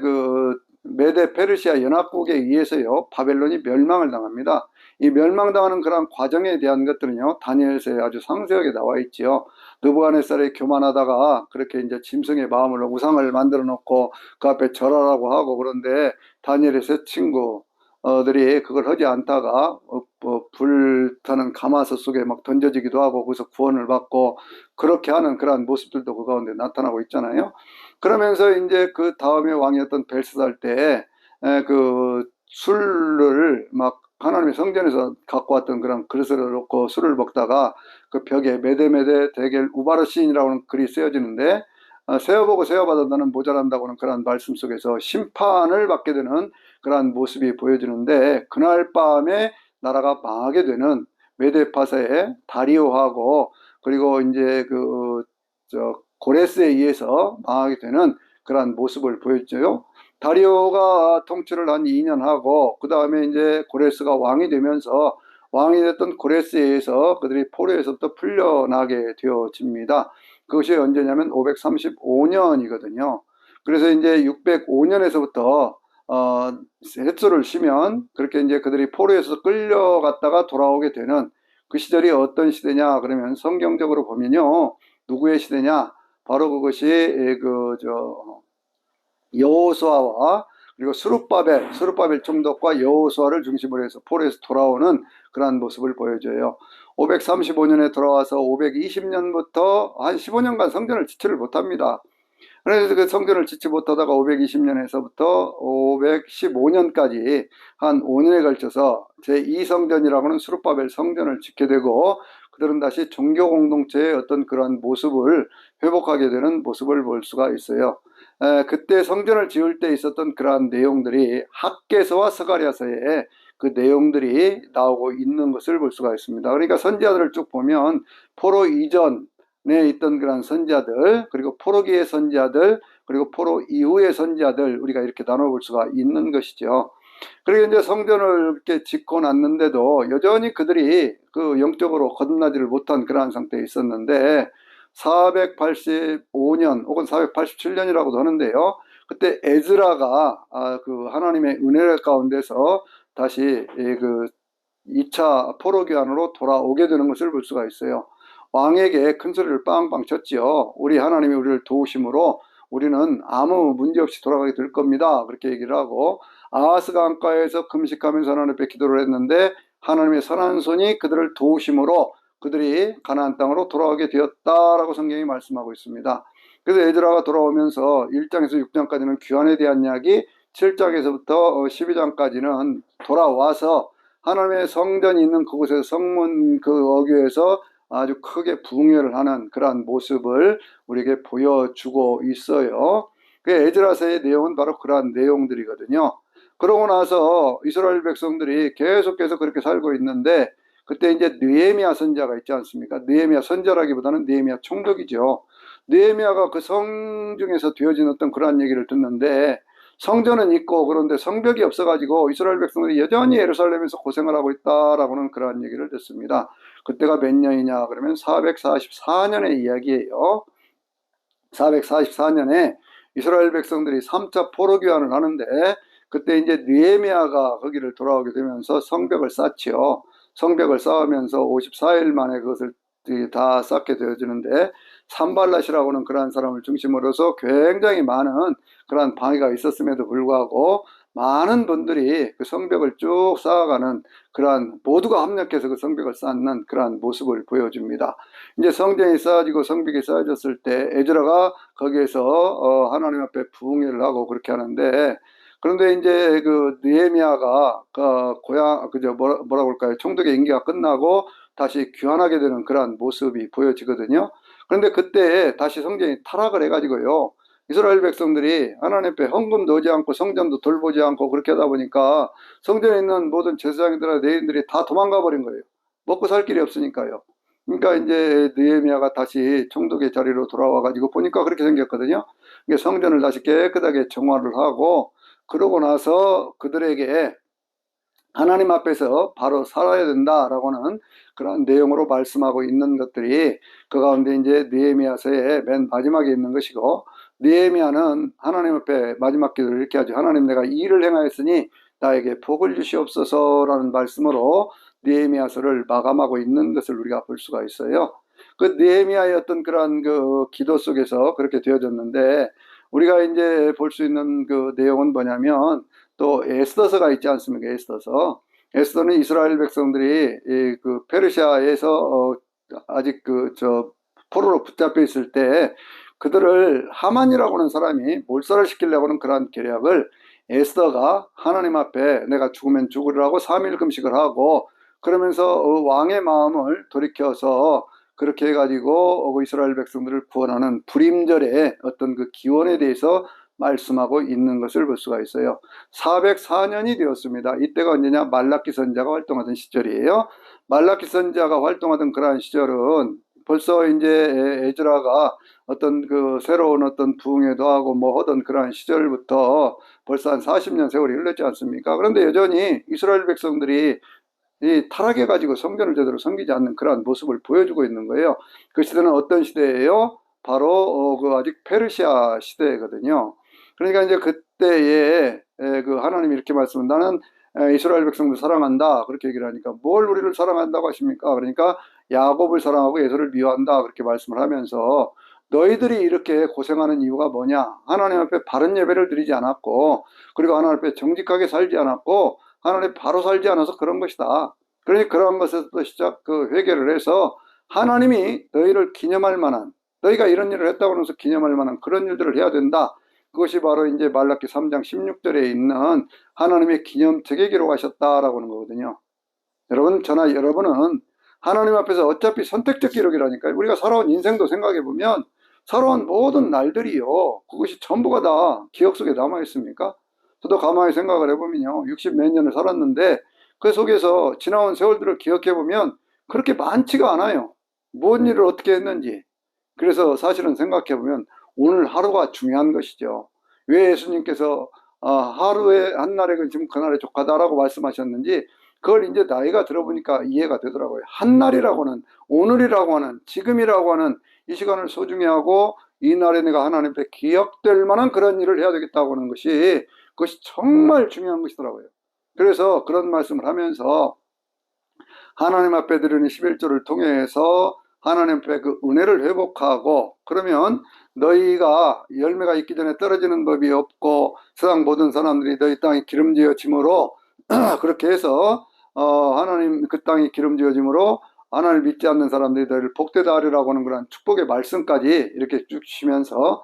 [SPEAKER 1] 그 메데 페르시아 연합국에 의해서요 바벨론이 멸망을 당합니다. 이 멸망당하는 그런 과정에 대한 것들은요 다니엘서에 아주 상세하게 나와 있지요. 느부갓네살이 교만하다가 그렇게 이제 짐승의 마음으로 우상을 만들어 놓고 그 앞에 절하라고 하고, 그런데 다니엘의 세 친구들이 그걸 하지 않다가 불타는 가마솥 속에 막 던져지기도 하고 거기서 구원을 받고 그렇게 하는 그러한 모습들도 그 가운데 나타나고 있잖아요. 그러면서 이제 그 다음에 왕이었던 벨스살 때 그 술을 막 하나님의 성전에서 갖고 왔던 그런 그릇을 놓고 술을 먹다가 그 벽에 메데메데 데겔 우바르신이라고 하는 글이 쓰여지는데 세어보고 세어봐도 너는 모자란다고는 그런 말씀 속에서 심판을 받게 되는 그러한 모습이 보여지는데, 그날 밤에 나라가 망하게 되는 메데파사의 다리오하고 그리고 이제 고레스에 의해서 망하게 되는 그러한 모습을 보였죠. 다리오가 통치를 한 2년 하고 그 다음에 이제 고레스가 왕이 되면서 왕이 됐던 고레스에 의해서 그들이 포로에서부터 풀려나게 되어집니다. 그것이 언제냐면 535년이거든요. 그래서 이제 605년에서부터 햇소를 쉬면 그렇게 이제 그들이 포로에서 끌려갔다가 돌아오게 되는 그 시절이 어떤 시대냐 그러면 성경적으로 보면요 누구의 시대냐 바로 그것이 여호수아와 그리고 스룹바벨 총독과 여호수아를 중심으로 해서 포로에서 돌아오는 그러한 모습을 보여줘요. 535년에 돌아와서 520년부터 한 15년간 성전을 지체를 못합니다. 그래서 그 성전을 짓지 못하다가 520년에서부터 515년까지 한 5년에 걸쳐서 제2성전이라고 하는 스룹바벨 성전을 짓게 되고 그들은 다시 종교 공동체의 어떤 그런 모습을 회복하게 되는 모습을 볼 수가 있어요. 그때 성전을 지을 때 있었던 그러한 내용들이 학개서와 스가랴서에 그 내용들이 나오고 있는 것을 볼 수가 있습니다. 그러니까 선지자들을 쭉 보면 포로 이전 에 있던 그런 선지자들, 그리고 포로기의 선지자들, 그리고 포로 이후의 선지자들 우리가 이렇게 나눠볼 수가 있는 것이죠. 그리고 이제 성전을 이렇게 짓고 났는데도 여전히 그들이 그 영적으로 거듭나지를 못한 그러한 상태에 있었는데 485년 혹은 487년이라고도 하는데요. 그때 에즈라가 그 하나님의 은혜 가운데서 다시 그 2차 포로기환으로 돌아오게 되는 것을 볼 수가 있어요. 왕에게 큰 소리를 빵빵 쳤지요. 우리 하나님이 우리를 도우심으로 우리는 아무 문제 없이 돌아가게 될 겁니다. 그렇게 얘기를 하고 아하스가 안가에서 금식하면서 하나님 앞에 기도를 했는데 하나님의 선한 손이 그들을 도우심으로 그들이 가나안 땅으로 돌아오게 되었다라고 성경이 말씀하고 있습니다. 그래서 에즈라가 돌아오면서 1장에서 6장까지는 귀환에 대한 이야기, 7장에서부터 12장까지는 돌아와서 하나님의 성전이 있는 그곳에서 성문 그 어귀에서 아주 크게 부흥회를 하는 그러한 모습을 우리에게 보여주고 있어요. 그 에즈라서의 내용은 바로 그러한 내용들이거든요. 그러고 나서 이스라엘 백성들이 계속해서 그렇게 살고 있는데 그때 이제 느헤미야 선지자가 있지 않습니까? 느헤미야 선지자라기보다는 느헤미야 총독이죠. 느헤미야가 그 성중에서 되어진 어떤 그러한 얘기를 듣는데 성전은 있고 그런데 성벽이 없어가지고 이스라엘 백성들이 여전히 예루살렘에서 고생을 하고 있다라고는 그러한 얘기를 듣습니다. 그때가 몇 년이냐 그러면 444년의 이야기예요. 444년에 이스라엘 백성들이 3차 포로 귀환을 하는데 그때 이제 느헤미야가 거기를 돌아오게 되면서 성벽을 쌓지요. 성벽을 쌓으면서 54일 만에 그것을 다 쌓게 되어지는데, 산발랏이라고는 그러한 사람을 중심으로서 굉장히 많은 그러한 방해가 있었음에도 불구하고 많은 분들이 그 성벽을 쭉 쌓아가는, 그러한 모두가 합력해서 그 성벽을 쌓는 그러한 모습을 보여줍니다. 이제 성전이 쌓아지고 성벽이 쌓아졌을 때 에즈라가 거기에서 하나님 앞에 부흥회를 하고 그렇게 하는데, 그런데 이제 그 느헤미야가 고향 그저 뭐라고 할까요? 총독의 임기가 끝나고 다시 귀환하게 되는 그러한 모습이 보여지거든요. 그런데 그때 다시 성전이 타락을 해가지고요, 이스라엘 백성들이 하나님 앞에 헌금도 오지 않고 성전도 돌보지 않고 그렇게 하다 보니까 성전에 있는 모든 제사장들과 레위인들이 다 도망가 버린 거예요. 먹고 살 길이 없으니까요. 그러니까 이제 느헤미야가 다시 총독의 자리로 돌아와 가지고 보니까 그렇게 생겼거든요. 이게 성전을 다시 깨끗하게 정화를 하고, 그러고 나서 그들에게 하나님 앞에서 바로 살아야 된다라고는 그런 내용으로 말씀하고 있는 것들이 그 가운데 이제 느헤미야서의 맨 마지막에 있는 것이고, 느헤미야는 하나님 앞에 마지막 기도를 이렇게 하죠. 하나님, 내가 이 일을 행하였으니 나에게 복을 주시옵소서라는 말씀으로 느헤미야서를 마감하고 있는 것을 우리가 볼 수가 있어요. 그 느헤미야의 어떤 그런 그 기도 속에서 그렇게 되어졌는데, 우리가 이제 볼 수 있는 그 내용은 뭐냐면, 또 에스더서가 있지 않습니까? 에스더서. 에스더는 이스라엘 백성들이 그 페르시아에서 아직 포로로 붙잡혀 있을 때 그들을 하만이라고 하는 사람이 몰살을 시키려고 하는 그러한 계략을 에스더가 하나님 앞에 내가 죽으면 죽으리라고 3일 금식을 하고, 그러면서 왕의 마음을 돌이켜서 그렇게 해가지고 이스라엘 백성들을 구원하는 불임절의 어떤 그 기원에 대해서 말씀하고 있는 것을 볼 수가 있어요. 404년이 되었습니다. 이때가 언제냐? 말라키 선지자가 활동하던 시절이에요. 말라키 선지자가 활동하던 그러한 시절은 벌써 이제 에즈라가 어떤 그 새로운 어떤 부흥회도 하고 뭐 하던 그러한 시절부터 벌써 한 40년 세월이 흘렀지 않습니까? 그런데 여전히 이스라엘 백성들이 이 타락해가지고 성전을 제대로 섬기지 않는 그러한 모습을 보여주고 있는 거예요. 그 시대는 어떤 시대예요? 바로 그 아직 페르시아 시대거든요. 그러니까 이제 그때에 그 하나님이 이렇게 말씀은, 나는 이스라엘 백성을 사랑한다 그렇게 얘기를 하니까, 뭘 우리를 사랑한다고 하십니까? 그러니까 야곱을 사랑하고 에서를 미워한다 그렇게 말씀을 하면서, 너희들이 이렇게 고생하는 이유가 뭐냐? 하나님 앞에 바른 예배를 드리지 않았고, 그리고 하나님 앞에 정직하게 살지 않았고, 하나님 바로 살지 않아서 그런 것이다. 그러니 그러한 것에서 시작 그 회개를 해서 하나님이 너희를 기념할 만한, 너희가 이런 일을 했다고 해서 기념할 만한 그런 일들을 해야 된다. 그것이 바로 이제 말라기 3장 16절에 있는 하나님의 기념책에 기록하셨다라고 하는 거거든요. 여러분, 저나 여러분은 하나님 앞에서 어차피 선택적 기록이라니까요. 우리가 살아온 인생도 생각해 보면 살아온 모든 날들이요, 그것이 전부가 다 기억 속에 남아 있습니까? 저도 가만히 생각을 해보면요, 60 몇 년을 살았는데 그 속에서 지나온 세월들을 기억해 보면 그렇게 많지가 않아요. 무슨 일을 어떻게 했는지. 그래서 사실은 생각해 보면 오늘 하루가 중요한 것이죠. 왜 예수님께서 하루에 한 날에 그치면 그날에 족하다라고 말씀하셨는지, 그걸 이제 나이가 들어보니까 이해가 되더라고요. 한 날이라고는, 오늘이라고 하는, 지금이라고 하는 이 시간을 소중히 하고 이 날에 내가 하나님 앞에 기억될 만한 그런 일을 해야 되겠다고 하는 것이, 그것이 정말 중요한 것이더라고요. 그래서 그런 말씀을 하면서 하나님 앞에 드리는 11조를 통해서 하나님 앞에 그 은혜를 회복하고, 그러면 너희가 열매가 있기 전에 떨어지는 법이 없고 세상 모든 사람들이 너희 땅에 기름지어짐으로 그렇게 해서 하나님 그 땅이 기름지어짐으로 하나님을 믿지 않는 사람들이 너희를 복되다 하리라고 하는 그런 축복의 말씀까지 이렇게 쭉 주시면서,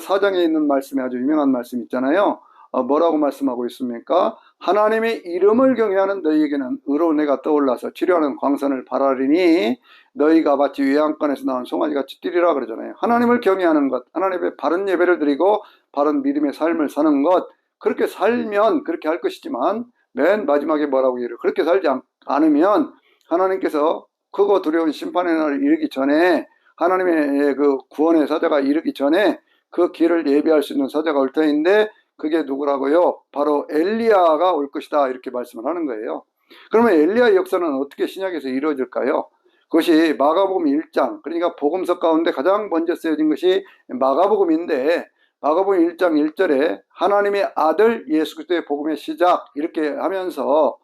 [SPEAKER 1] 사장에 있는 말씀이 아주 유명한 말씀 있잖아요. 뭐라고 말씀하고 있습니까? 하나님의 이름을 경외하는 너희에게는 의로운 해가 떠올라서 치료하는 광선을 발하리니 너희가 마치 외양간에서 나온 송아지같이 뛰리라 그러잖아요. 하나님을 경외하는 것, 하나님의 바른 예배를 드리고 바른 믿음의 삶을 사는 것, 그렇게 살면 그렇게 할 것이지만 맨 마지막에 뭐라고 얘기해요? 그렇게 살지 않으면 하나님께서 크고 두려운 심판의 날을 이르기 전에, 하나님의 그 구원의 사자가 이르기 전에 그 길을 예비할 수 있는 사자가 올 터인데, 그게 누구라고요? 바로 엘리야가 올 것이다 이렇게 말씀을 하는 거예요. 그러면 엘리야의 역사는 어떻게 신약에서 이루어질까요? 그것이 마가복음 1장, 그러니까 복음서 가운데 가장 먼저 쓰여진 것이 마가복음인데, 마가복음 1장 1절에 하나님의 아들 예수 그리스도의 복음의 시작 이렇게 하면서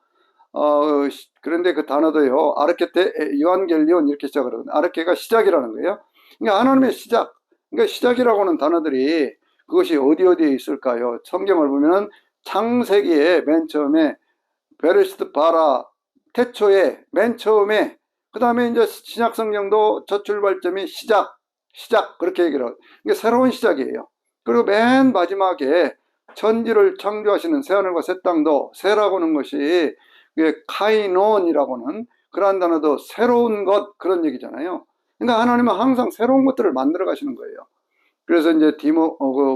[SPEAKER 1] 그런데 그 단어도요, 아르케테 이완겔리온 이렇게 시작을 하거든요. 아르케가 시작이라는 거예요. 그러니까 하나님의 시작. 그러니까 시작이라고 하는 단어들이 그것이 어디 어디에 있을까요? 성경을 보면은 창세기에 맨 처음에 베르시트 바라 태초에 맨 처음에, 그 다음에 이제 신약 성경도 첫 출발점이 시작 그렇게 얘기를 하고, 이게 새로운 시작이에요. 그리고 맨 마지막에 천지를 창조하시는 새하늘과 새 땅도, 새라고 하는 것이 카이논이라고는 그러한 단어도 새로운 것, 그런 얘기잖아요. 그러니까 하나님은 항상 새로운 것들을 만들어 가시는 거예요. 그래서 이제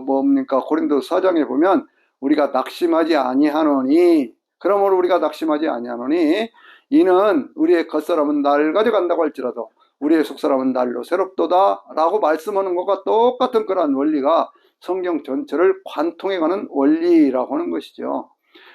[SPEAKER 1] 뭡니까 고린도 4장에 보면 우리가 낙심하지 아니하노니, 그러므로 우리가 낙심하지 아니하노니 이는 우리의 겉사람은 날 가져간다고 할지라도 우리의 속사람은 날로 새롭도다 라고 말씀하는 것과 똑같은 그러한 원리가 성경 전체를 관통해가는 원리라고 하는 것이죠.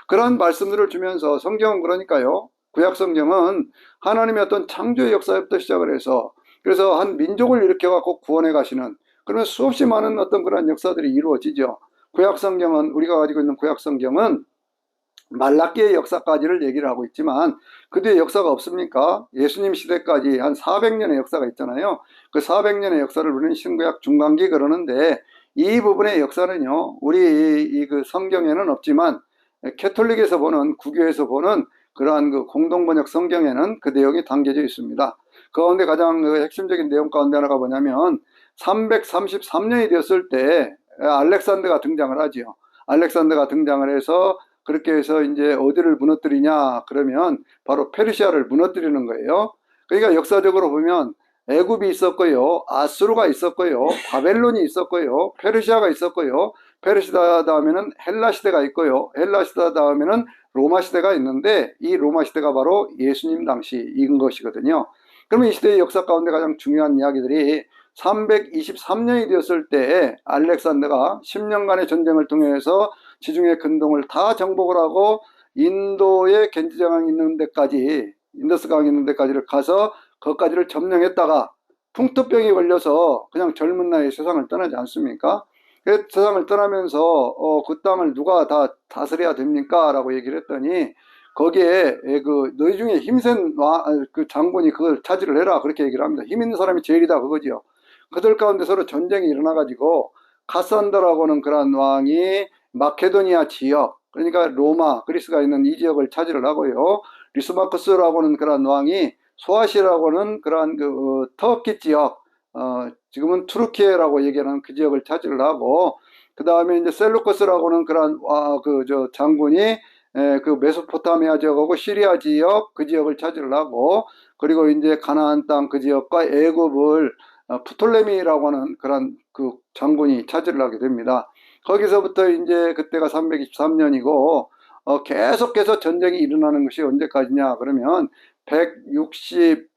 [SPEAKER 1] 그런 말씀들을 주면서 성경은, 그러니까요, 구약 성경은 하나님의 어떤 창조의 역사부터 시작을 해서, 그래서 한 민족을 일으켜 갖고 구원해 가시는, 그러면 수없이 많은 어떤 그런 역사들이 이루어지죠. 구약 성경은, 우리가 가지고 있는 구약 성경은 말라기의 역사까지를 얘기를 하고 있지만 그 뒤에 역사가 없습니까? 예수님 시대까지 한 400년의 역사가 있잖아요. 그 400년의 역사를 우리는 신구약 중간기 그러는데, 이 부분의 역사는요, 우리 이 그 성경에는 없지만 캐톨릭에서 보는, 구교에서 보는 그러한 그 공동번역 성경에는 그 내용이 담겨져 있습니다. 그 가운데 가장 그 핵심적인 내용 가운데 하나가 뭐냐면 333년이 되었을 때 알렉산더가 등장을 하지요. 알렉산더가 등장을 해서, 그렇게 해서 이제 어디를 무너뜨리냐 그러면 바로 페르시아를 무너뜨리는 거예요. 그러니까 역사적으로 보면 애굽이 있었고요, 아수르가 있었고요, 바벨론이 있었고요, 페르시아가 있었고요, 페르시아 다음에는 헬라 시대가 있고요, 헬라 시대 다음에는 로마 시대가 있는데, 이 로마 시대가 바로 예수님 당시인 것이거든요. 그러면 이 시대의 역사 가운데 가장 중요한 이야기들이 323년이 되었을 때 알렉산더가 10년간의 전쟁을 통해서 지중해 근동을 다 정복을 하고 인도의 겐지강 있는 데까지, 인더스강 있는 데까지를 가서 거기까지를 점령했다가 풍토병이 걸려서 그냥 젊은 나이에 세상을 떠나지 않습니까? 그 세상을 떠나면서 그 땅을 누가 다 다스려야 됩니까? 라고 얘기를 했더니 거기에 그 너희 중에 힘센 그 장군이 그걸 차지를 해라, 그렇게 얘기를 합니다. 힘 있는 사람이 제일이다 그거지요. 그들 가운데 서로 전쟁이 일어나가지고 카산더라고는 그런 왕이 마케도니아 지역, 그러니까 로마, 그리스가 있는 이 지역을 차지를 하고요. 리스마크스라고는 그런 왕이 소아시라고는 그러한 그 터키 지역, 지금은 투르키에라고 얘기하는 그 지역을 차지를 하고, 그 다음에 이제 셀루커스라고는 그런 그 장군이 그 메소포타미아 지역하고 시리아 지역 그 지역을 차지를 하고, 그리고 이제 가나안 땅 그 지역과 애굽을 프톨레미라고 하는 그런 그 장군이 차지를 하게 됩니다. 거기서부터 이제 그때가 323년이고 계속해서 전쟁이 일어나는 것이 언제까지냐 그러면 160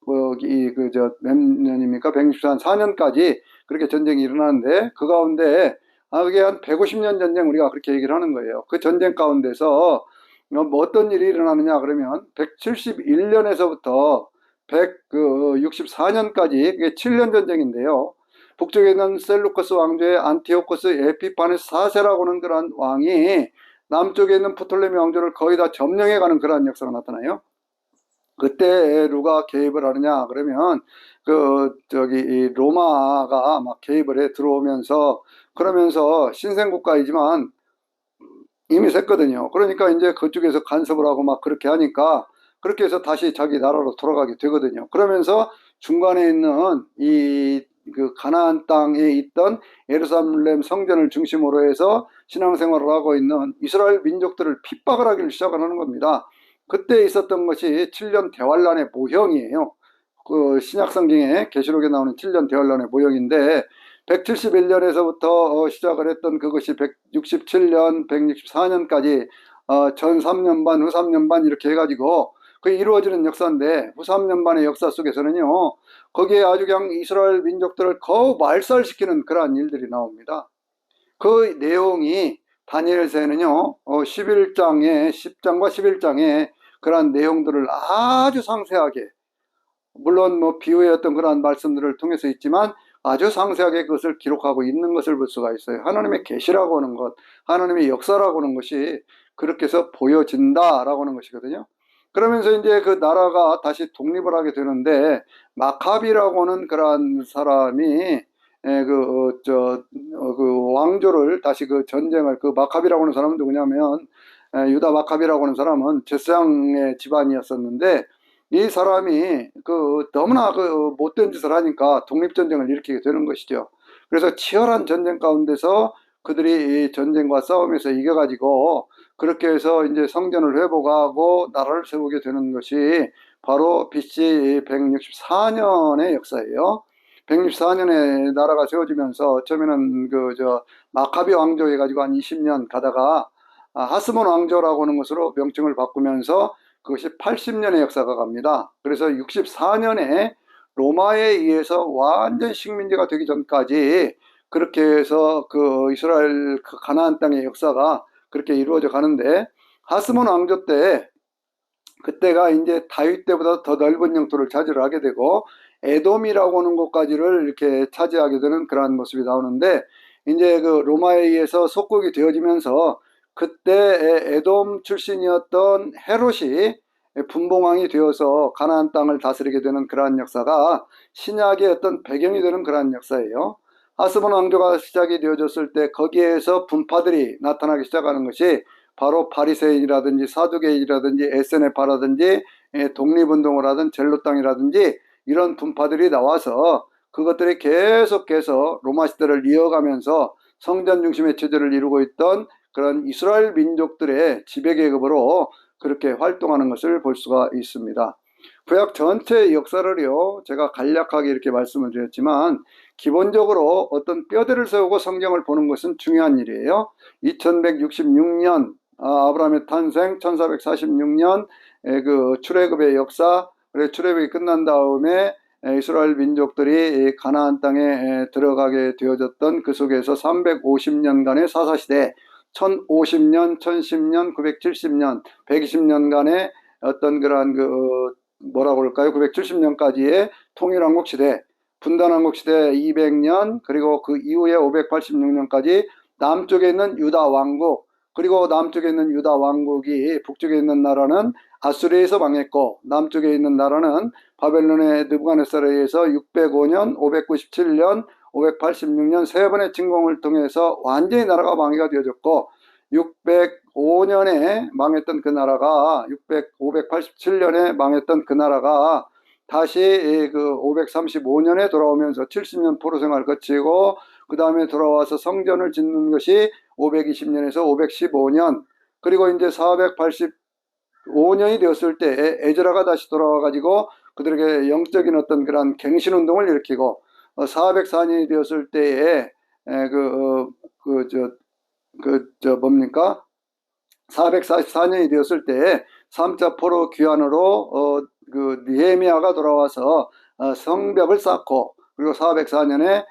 [SPEAKER 1] 몇 년입니까? 164년까지 그렇게 전쟁이 일어나는데, 그 가운데 그게 한 150년 전쟁, 우리가 그렇게 얘기를 하는 거예요. 그 전쟁 가운데서 뭐 어떤 일이 일어나느냐 그러면 171년에서부터 164년까지 그게 7년 전쟁인데요. 북쪽에 있는 셀루커스 왕조의 안티오코스 에피파네스 4세라고 하는 그런 왕이 남쪽에 있는 프톨레미 왕조를 거의 다 점령해가는 그러한 역사가 나타나요. 그때 누가 개입을 하느냐 그러면 이 로마가 막 개입을 해 들어오면서, 그러면서 신생국가이지만 이미 셌거든요. 그러니까 이제 그쪽에서 간섭을 하고 막 그렇게 하니까 그렇게 해서 다시 자기 나라로 돌아가게 되거든요. 그러면서 중간에 있는 이 그 가나안 땅에 있던 예루살렘 성전을 중심으로 해서 신앙생활을 하고 있는 이스라엘 민족들을 핍박을 하기를 시작하는 겁니다. 그때 있었던 것이 7년 대환란의 모형이에요. 그 신약 성경에 계시록에 나오는 7년 대환란의 모형인데, 171년에서부터 시작을 했던 그것이 167년, 164년까지 전 3년 반, 후 3년 반 이렇게 해가지고 그게 이루어지는 역사인데, 후 3년 반의 역사 속에서는요, 거기에 아주 그냥 이스라엘 민족들을 거의 말살시키는 그러한 일들이 나옵니다. 그 내용이 다니엘서에는요, 11장에, 10장과 11장에 그러한 내용들을 아주 상세하게, 물론 뭐 비유의 어떤 그러한 말씀들을 통해서 있지만 아주 상세하게 그것을 기록하고 있는 것을 볼 수가 있어요. 하나님의 계시라고 하는 것, 하나님의 역사라고 하는 것이 그렇게 해서 보여진다라고 하는 것이거든요. 그러면서 이제 그 나라가 다시 독립을 하게 되는데, 마카비라고는 그러한 사람이 그 왕조를 다시 그 전쟁을, 그 마카비라고 하는 사람은 누구냐면, 유다 마카비라고 하는 사람은 제사장의 집안이었었는데, 이 사람이 그 너무나 그 못된 짓을 하니까 독립전쟁을 일으키게 되는 것이죠. 그래서 치열한 전쟁 가운데서 그들이 이 전쟁과 싸움에서 이겨가지고 그렇게 해서 이제 성전을 회복하고 나라를 세우게 되는 것이 바로 BC 164년의 역사예요. 164년에 나라가 세워지면서 처음에는 마카비 왕조 해가지고 한 20년 가다가 하스몬 왕조라고 하는 것으로 명칭을 바꾸면서 그것이 80년의 역사가 갑니다. 그래서 64년에 로마에 의해서 완전 식민지가 되기 전까지 그렇게 해서 그 이스라엘 그 가나안 땅의 역사가 그렇게 이루어져 가는데, 하스몬 왕조 때 그때가 이제 다윗 때보다 더 넓은 영토를 차지를 하게 되고 에돔이라고 하는 곳까지를 이렇게 차지하게 되는 그러한 모습이 나오는데, 이제 그 로마에 의해서 속국이 되어지면서 그때 에돔 출신이었던 헤롯이 분봉왕이 되어서 가나안 땅을 다스리게 되는 그러한 역사가 신약의 어떤 배경이 되는 그러한 역사예요. 하스본 왕조가 시작이 되어졌을 때 거기에서 분파들이 나타나기 시작하는 것이 바로 바리새인이라든지 사두개인이라든지 에세네파라든지 독립운동을 하던 젤로땅이라든지 이런 분파들이 나와서 그것들이 계속해서 로마 시대를 이어가면서 성전 중심의 체제를 이루고 있던 그런 이스라엘 민족들의 지배계급으로 그렇게 활동하는 것을 볼 수가 있습니다. 구약 전체의 역사를요, 제가 간략하게 이렇게 말씀을 드렸지만 기본적으로 어떤 뼈대를 세우고 성경을 보는 것은 중요한 일이에요. 2166년 아브라함의 탄생, 1446년 그 출애굽의 역사, 그리고 출애굽이 끝난 다음에 이스라엘 민족들이 가나안 땅에 들어가게 되어졌던 그 속에서 350년간의 사사시대, 1050년, 1010년, 970년, 120년간의 어떤 그러한 뭐라고 할까요? 970년까지의 통일왕국 시대, 분단왕국 시대 200년, 그리고 그 이후에 586년까지 남쪽에 있는 유다 왕국, 그리고 남쪽에 있는 유다 왕국이 북쪽에 있는 나라는 아수리에서 망했고, 남쪽에 있는 나라는 바벨론의 느부갓네살에 의해서 605년, 597년, 586년 세 번의 침공을 통해서 완전히 나라가 망해가 되어졌고, 605년에 망했던 그 나라가 587년에 망했던 그 나라가 다시 그 535년에 돌아오면서 70년 포로 생활을 거치고 그 다음에 돌아와서 성전을 짓는 것이 520년에서 515년, 그리고 이제 485년이 되었을 때 에즈라가 다시 돌아와 가지고 그들에게 영적인 어떤 그런 갱신 운동을 일으키고 404년이 되었을 때에 뭡니까? 444년이 되었을 때 3차 포로 귀환으로 그 느헤미야가 돌아와서 성벽을 쌓고, 그리고 404년에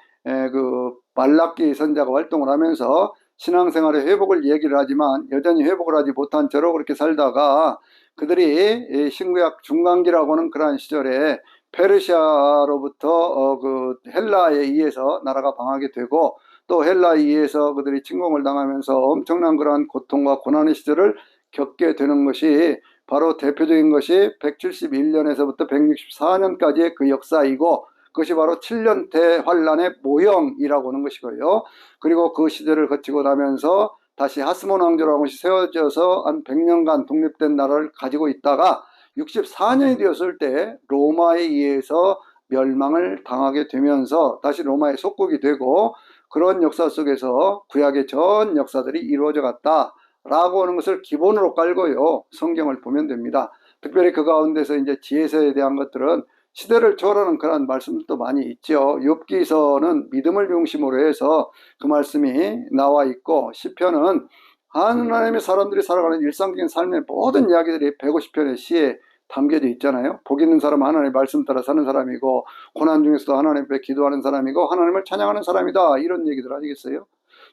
[SPEAKER 1] 그 발락기 선자가 활동을 하면서 신앙생활의 회복을 얘기를 하지만 여전히 회복을 하지 못한 채로 그렇게 살다가 그들이 신구약 중간기라고 하는 그러한 시절에 페르시아로부터 그 헬라에 의해서 나라가 망하게 되고, 또 헬라에 의해서 그들이 침공을 당하면서 엄청난 그러한 고통과 고난의 시절을 겪게 되는 것이 바로 대표적인 것이 171년에서부터 164년까지의 그 역사이고, 그것이 바로 7년 대환란의 모형이라고 하는 것이고요. 그리고 그 시대를 거치고 나면서 다시 하스몬 왕조라는 것이 세워져서 한 100년간 독립된 나라를 가지고 있다가 64년이 되었을 때 로마에 의해서 멸망을 당하게 되면서 다시 로마의 속국이 되고, 그런 역사 속에서 구약의 전 역사들이 이루어져 갔다라고 하는 것을 기본으로 깔고요, 성경을 보면 됩니다. 특별히 그 가운데서 이제 지혜서에 대한 것들은 시대를 초월하는 그런 말씀도 많이 있죠. 욥기서는 믿음을 중심으로 해서 그 말씀이 나와 있고, 시편은 하나님의 사람들이 살아가는 일상적인 삶의 모든 이야기들이 150편의 시에 담겨져 있잖아요. 복 있는 사람은 하나님의 말씀 따라 사는 사람이고, 고난 중에서도 하나님 앞에 기도하는 사람이고, 하나님을 찬양하는 사람이다, 이런 얘기들 아니겠어요?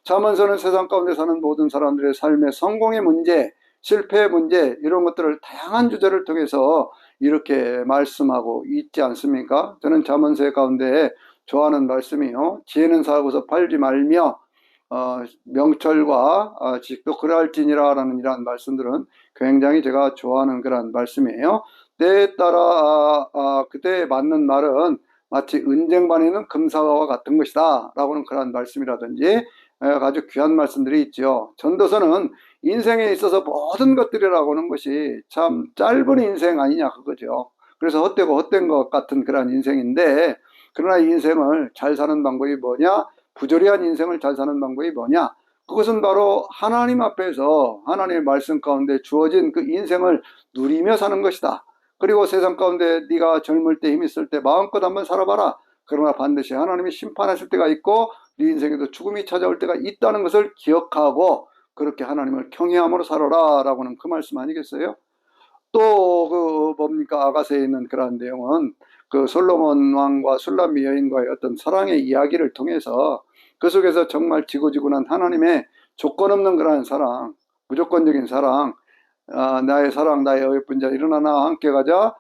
[SPEAKER 1] 잠언서는 세상 가운데 사는 모든 사람들의 삶의 성공의 문제, 실패의 문제, 이런 것들을 다양한 주제를 통해서 이렇게 말씀하고 있지 않습니까? 저는 잠언서 가운데 좋아하는 말씀이요, 지혜는 사고서 팔지 말며 명철과 지식도 그랄지니라라는 이러한 말씀들은 굉장히 제가 좋아하는 그런 말씀이에요. 때에 따라 그때에 맞는 말은 마치 은쟁반에는 금사와 같은 것이다 라고는 그런 말씀이라든지 아주 귀한 말씀들이 있죠. 전도서는 인생에 있어서 모든 것들이라고 하는 것이 참 짧은 인생 아니냐 그거죠. 그래서 헛되고 헛된 것 같은 그런 인생인데, 그러나 이 인생을 잘 사는 방법이 뭐냐, 부조리한 인생을 잘 사는 방법이 뭐냐, 그것은 바로 하나님 앞에서 하나님의 말씀 가운데 주어진 그 인생을 누리며 사는 것이다. 그리고 세상 가운데 네가 젊을 때 힘 있을 때 마음껏 한번 살아봐라. 그러나 반드시 하나님이 심판하실 때가 있고 네 인생에도 죽음이 찾아올 때가 있다는 것을 기억하고 그렇게 하나님을 경외함으로 살아라 라고는 그 말씀 아니겠어요? 또 그 뭡니까, 아가서에 있는 그러한 내용은 그 솔로몬 왕과 술람미 여인과의 어떤 사랑의 이야기를 통해서 그 속에서 정말 지고지고한 하나님의 조건 없는 그러한 사랑, 무조건적인 사랑, 나의 사랑 나의 어여쁜 자 일어나 나와 함께 가자,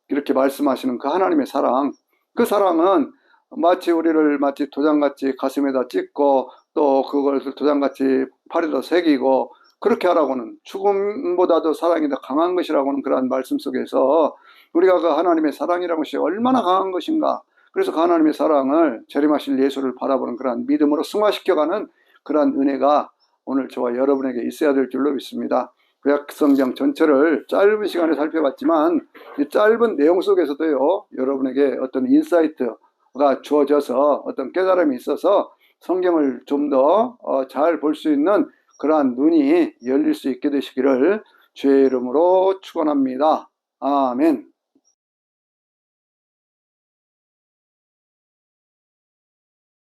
[SPEAKER 1] 이렇게 말씀하시는 그 하나님의 사랑, 그 사랑은 마치 우리를 마치 도장같이 가슴에다 찍고 또 그것을 도장같이 팔에다 새기고 그렇게 하라고는, 죽음보다도 사랑이 더 강한 것이라고는 그러한 말씀 속에서 우리가 그 하나님의 사랑이라는 것이 얼마나 강한 것인가, 그래서 그 하나님의 사랑을 재림하실 예수를 바라보는 그러한 믿음으로 승화시켜가는 그러한 은혜가 오늘 저와 여러분에게 있어야 될 줄로 믿습니다. 구약성경 전체를 짧은 시간에 살펴봤지만 이 짧은 내용 속에서도요, 여러분에게 어떤 인사이트가 주어져서 어떤 깨달음이 있어서 성경을 좀 더 잘 볼 수 있는 그러한 눈이 열릴 수 있게 되시기를 주의 이름으로 축원합니다. 아멘.